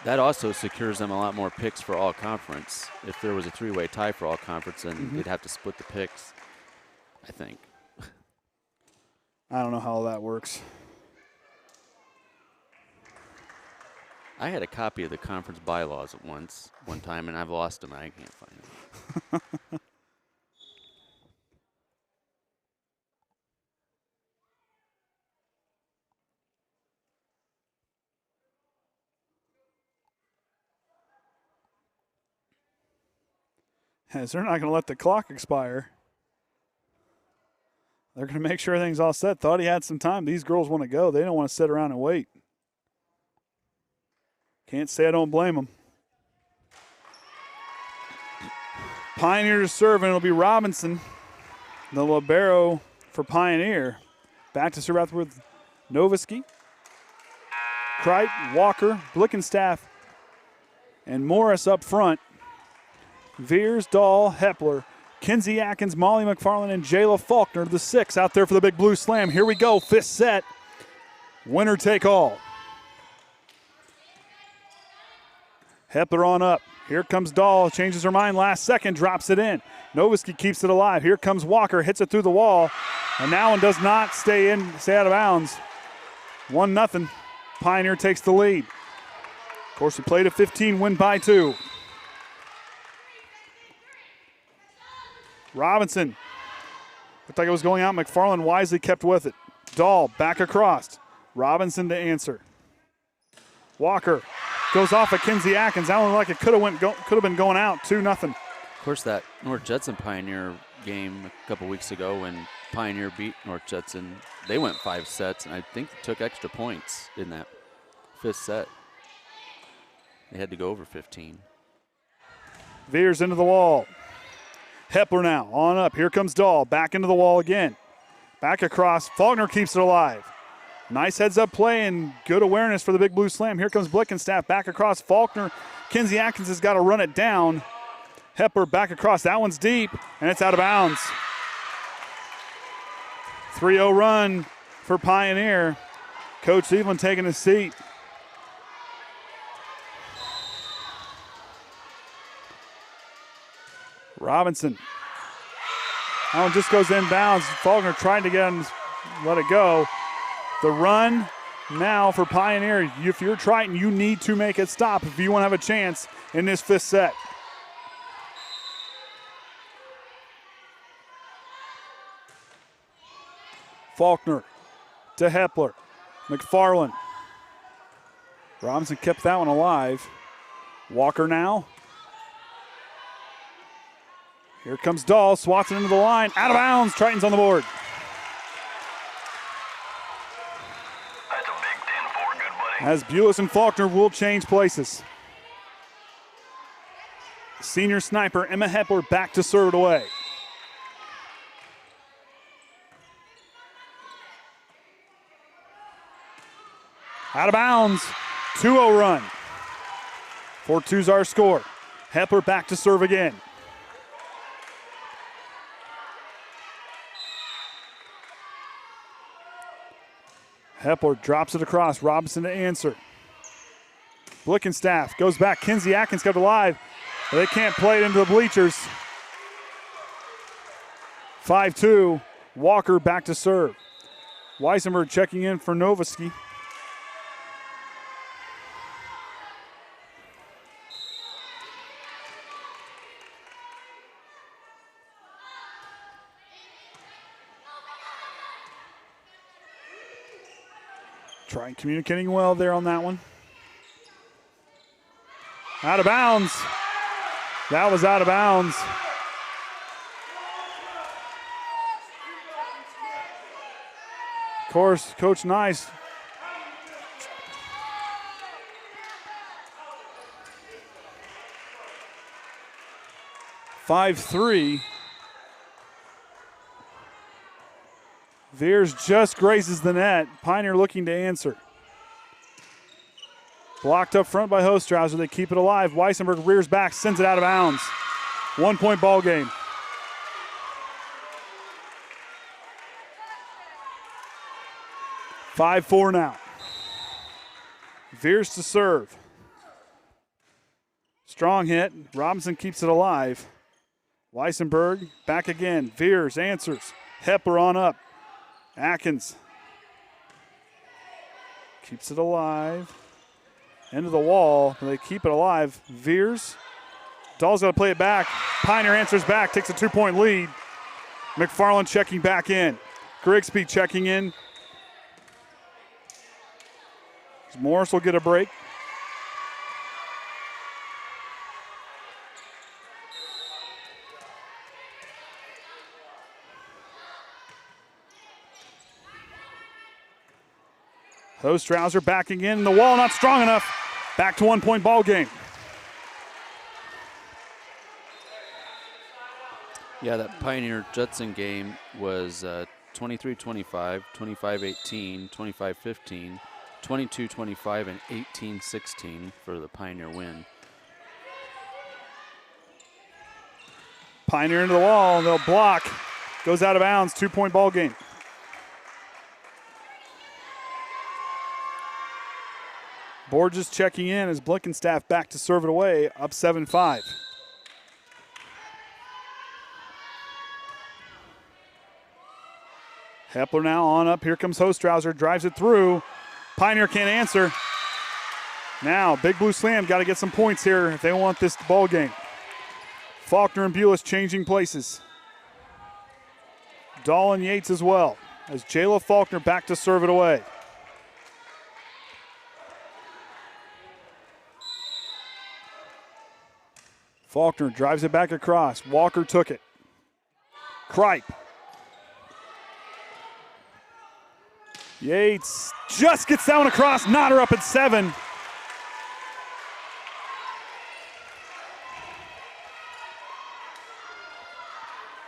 that also secures them a lot more picks for all conference. If there was a three-way tie for all conference, then they'd have to split the picks, I think. I don't know how all that works. I had a copy of the conference bylaws at one time, and I've lost them. I can't find them. As they're not going to let the clock expire. They're going to make sure everything's all set. Thought he had some time. These girls want to go. They don't want to sit around and wait. Can't say I don't blame them. Pioneer to serve, and it'll be Robinson, the libero for Pioneer. Back to serve out with Novisky, Crichton, Walker, Blickenstaff, and Morris up front. Veers, Dahl, Hepler, Kinsey Atkins, Molly McFarland, and Jayla Faulkner, the six out there for the Big Blue Slam. Here we go, fifth set. Winner take all. Hepler on up. Here comes Dahl, changes her mind last second, drops it in. Novisky keeps it alive. Here comes Walker, hits it through the wall, and that one does not stay out of bounds. 1-0. Pioneer takes the lead. Of course, we played a 15, win by 2. Robinson. Looked like it was going out. McFarland wisely kept with it. Dahl back across. Robinson to answer. Walker goes off of Kinsey Atkins. That one looked like it could have been going out. 2-0. Of course, that North Judson Pioneer game a couple weeks ago when Pioneer beat North Judson, they went 5 sets, and I think they took extra points in that fifth set. They had to go over 15. Veers into the wall. Hepler now on up. Here comes Dahl. Back into the wall again. Back across. Faulkner keeps it alive. Nice heads-up play and good awareness for the Big Blue Slam. Here comes Blickenstaff back across. Faulkner. Kinsey Atkins has got to run it down. Hepler back across. That one's deep, and it's out of bounds. 3-0 run for Pioneer. Coach Evelyn taking his seat. Robinson. That one just goes inbounds. Faulkner trying to get him, let it go. The run now for Pioneer. If you're Triton, you need to make it stop if you want to have a chance in this 5th set. Faulkner to Hepler. McFarland. Robinson kept that one alive. Walker now. Here comes Dahl, swats it into the line. Out of bounds, Triton's on the board. That's a big 10-4, good buddy. As Bulis and Faulkner will change places. Senior sniper Emma Hepler back to serve it away. Out of bounds, 2-0 run. 4-2's our score. Hepler back to serve again. Hepler drops it across. Robinson to answer. Blickenstaff goes back. Kinsey Atkins kept alive. But they can't play it into the bleachers. 5-2. Walker back to serve. Weisenberg checking in for Novisky. Trying communicating well there on that one. Out of bounds. That was out of bounds. Of course, Coach Nice. (5-3). Veers just grazes the net. Pioneer looking to answer. Blocked up front by Hostrauser. They keep it alive. Weissenberg rears back, sends it out of bounds. 1-point ball game. (5-4) now. Veers to serve. Strong hit. Robinson keeps it alive. Weissenberg back again. Veers answers. Hepler on up. Atkins keeps it alive. Into the wall. They keep it alive. Veers. Dahl's got to play it back. Pioneer answers back. Takes a 2-point lead. McFarland checking back in. Grigsby checking in. Morris will get a break. Hostrauser backing in. The wall not strong enough. Back to 1-point ball game. Yeah, that Pioneer Judson game was 23-25, 25-18, 25-15, 22-25, and 18-16 for the Pioneer win. Pioneer into the wall. They'll block. Goes out of bounds. 2-point ball game. Borges checking in as Blickenstaff back to serve it away, up 7-5. Hepler now on up. Here comes Hostrauser, drives it through. Pioneer can't answer. Now, Big Blue Slam got to get some points here if they want this ball game. Faulkner and Bulis changing places. Dahl and Yates as well, as Jayla Faulkner back to serve it away. Faulkner drives it back across. Walker took it. Kripe. Yates just gets that one across. Not her up at 7.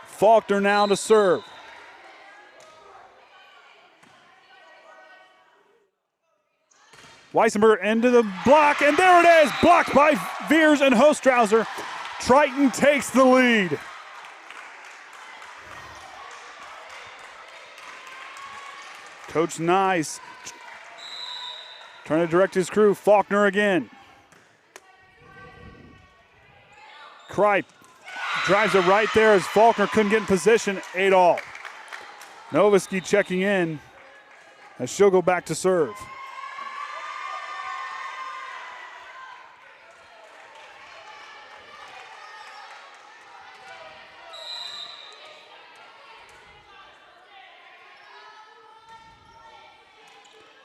Faulkner now to serve. Weissenberg into the block, and there it is. Blocked by Veers and Hostrauser. Triton takes the lead. Coach Nice trying to direct his crew. Faulkner again. Kripe Drives it right there as Faulkner couldn't get in position. 8-all. Novisky checking in as she'll go back to serve.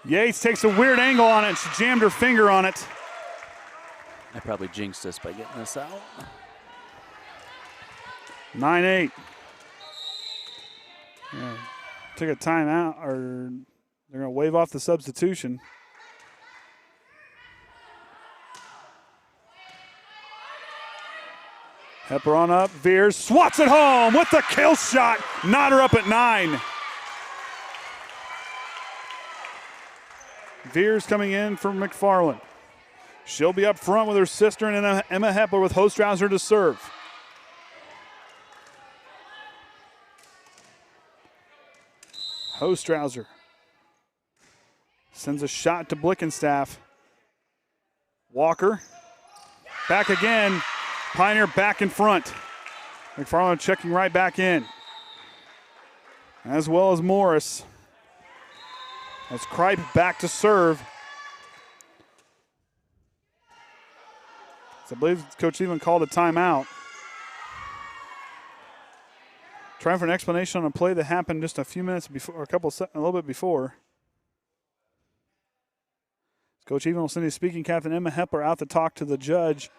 Yates takes a weird angle on it, and she jammed her finger on it. I probably jinxed us by getting this out. 9-8. Yeah. Took a timeout, or they're going to wave off the substitution. Hepler on up, veers, swats it home with the kill shot. Knot her up at 9. Veers coming in from McFarland. She'll be up front with her sister and Emma Hepler with Hostrauser to serve. Hostrauser sends a shot to Blickenstaff. Walker back again. Pioneer back in front. McFarland checking right back in, as well as Morris. As Kripe back to serve. So I believe Coach even called a timeout. Trying for an explanation on a play that happened just a few minutes before, or a little bit before. Coach Even will send his speaking captain Emma Hepler out to talk to the judge.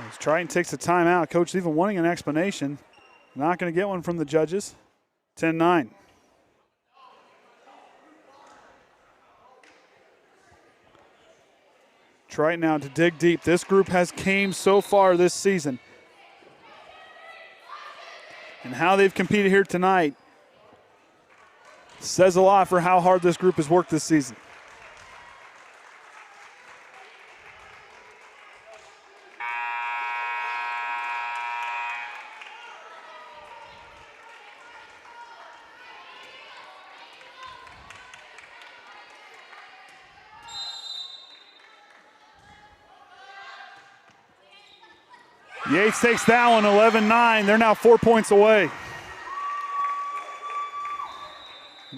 As Triton takes a timeout, Coach Even wanting an explanation. Not going to get one from the judges. 10-9. Triton now to dig deep. This group has came so far this season. And how they've competed here tonight says a lot for how hard this group has worked this season. Yates takes that one, 11-9. They're now 4 points away.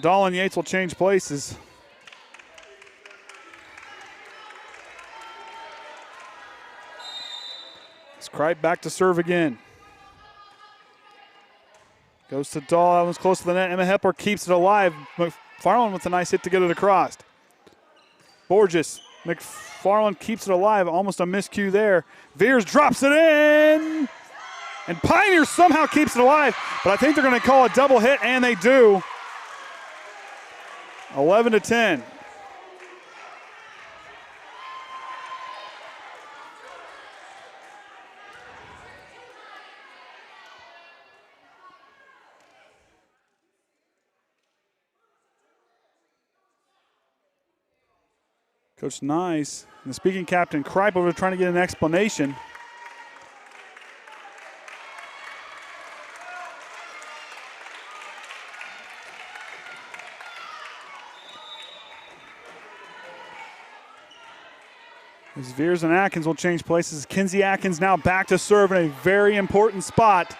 Dahl and Yates will change places. It's Kripe back to serve again. Goes to Dahl, that one's close to the net. Emma Hepler keeps it alive. McFarland with a nice hit to get it across. Borges, McFarland keeps it alive, almost a miscue there. Veers drops it in, and Pioneer somehow keeps it alive, but I think they're going to call a double hit, and they do. 11-10. Coach Nice and the speaking captain Kripe over trying to get an explanation. As Veers and Atkins will change places. Kinsey Atkins now back to serve in a very important spot.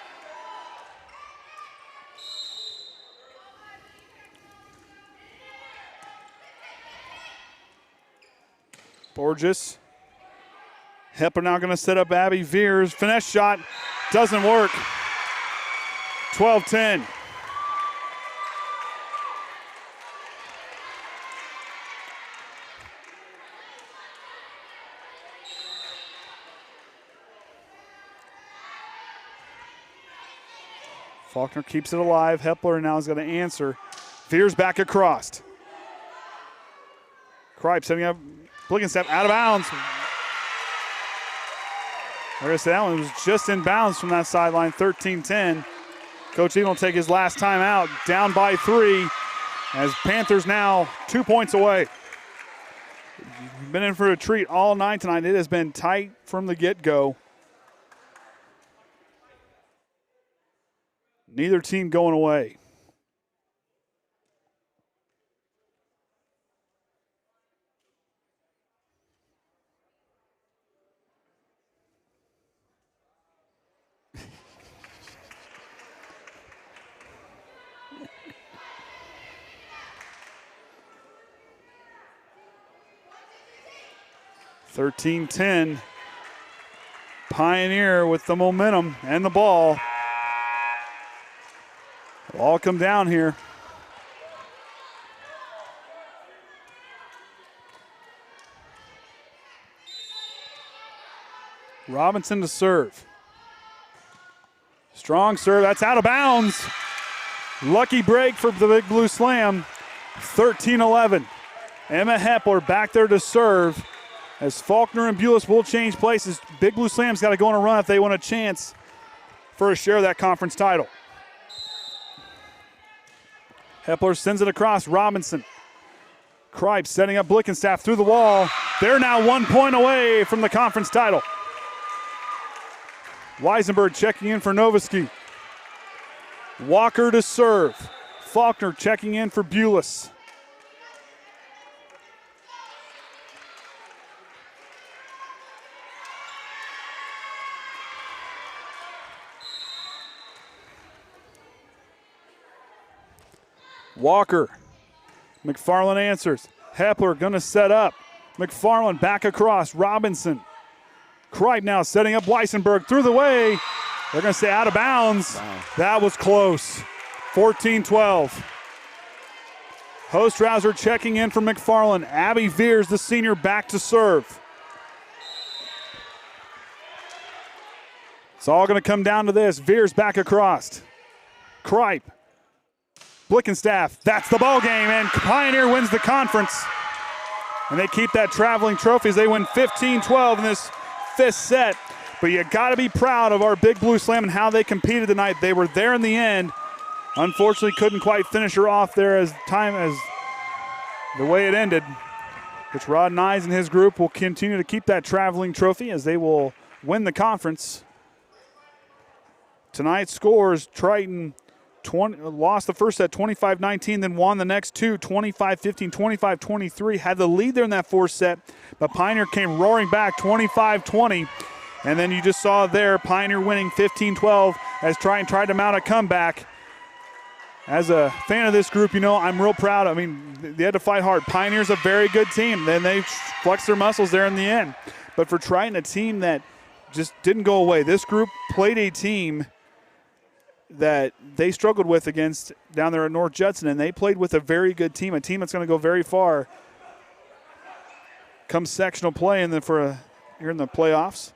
Borges. Hepler now going to set up Abby Veers. Finesse shot doesn't work. 12-10. Faulkner keeps it alive. Hepler now is going to answer. Veers back across. Kripe setting up. Blickenstaff out of bounds. Like I said, that one was just in bounds from that sideline, 13-10. Coach Egan will take his last time out, down by 3, as Panthers now 2 points away. You've been in for a treat all night tonight. It has been tight from the get-go. Neither team going away. 13-10. Pioneer with the momentum and the ball. It'll all come down here. Robinson to serve. Strong serve, that's out of bounds. Lucky break for the Big Blue Slam. 13-11. Emma Hepler back there to serve as Faulkner and Bulis will change places. Big Blue Slam's got to go on a run if they want a chance for a share of that conference title. Hepler sends it across. Robinson. Kripe setting up Blickenstaff through the wall. They're now 1 point away from the conference title. Weisenberg checking in for Novisky. Walker to serve. Faulkner checking in for Bulis. Walker. McFarland answers. Hepler going to set up. McFarland back across. Robinson. Kripe now setting up Weisenberg through the way. They're going to say out of bounds. Wow. That was close. 14-12. Hostrauser checking in for McFarland. Abby Veers, the senior, back to serve. It's all going to come down to this. Veers back across. Kripe. Blickenstaff. That's the ball game, and Pioneer wins the conference. And they keep that traveling trophy as they win 15-12 in this fifth set. But you got to be proud of our Big Blue Slam and how they competed tonight. They were there in the end. Unfortunately, couldn't quite finish her off there as the way it ended. Which Rod Nyes and his group will continue to keep that traveling trophy as they will win the conference. Tonight's scores: Triton lost the first set 25-19, then won the next two 25-15, 25-23. Had the lead there in that fourth set, but Pioneer came roaring back 25-20. And then you just saw there Pioneer winning 15-12 as Triton tried to mount a comeback. As a fan of this group, you know, I'm real proud. I mean, they had to fight hard. Pioneer's a very good team. Then they flexed their muscles there in the end. But for Triton, a team that just didn't go away. This group played a team that they struggled with against down there at North Judson, and they played with a very good team, a team that's going to go very far come sectional play and then here in the playoffs.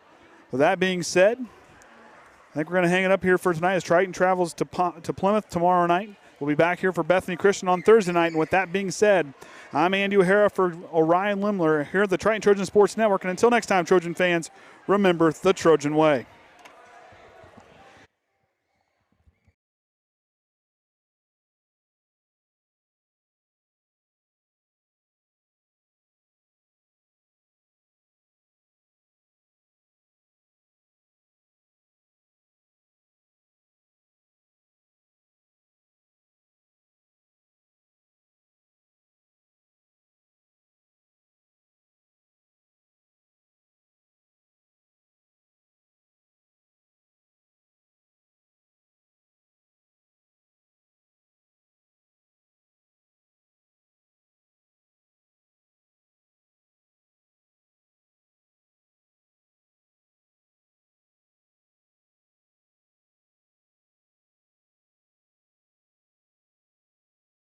With that being said, I think we're going to hang it up here for tonight as Triton travels to Plymouth tomorrow night. We'll be back here for Bethany Christian on Thursday night. And with that being said, I'm Andy O'Hara for Orion Lemler here at the Triton Trojan Sports Network. And until next time, Trojan fans, remember the Trojan way.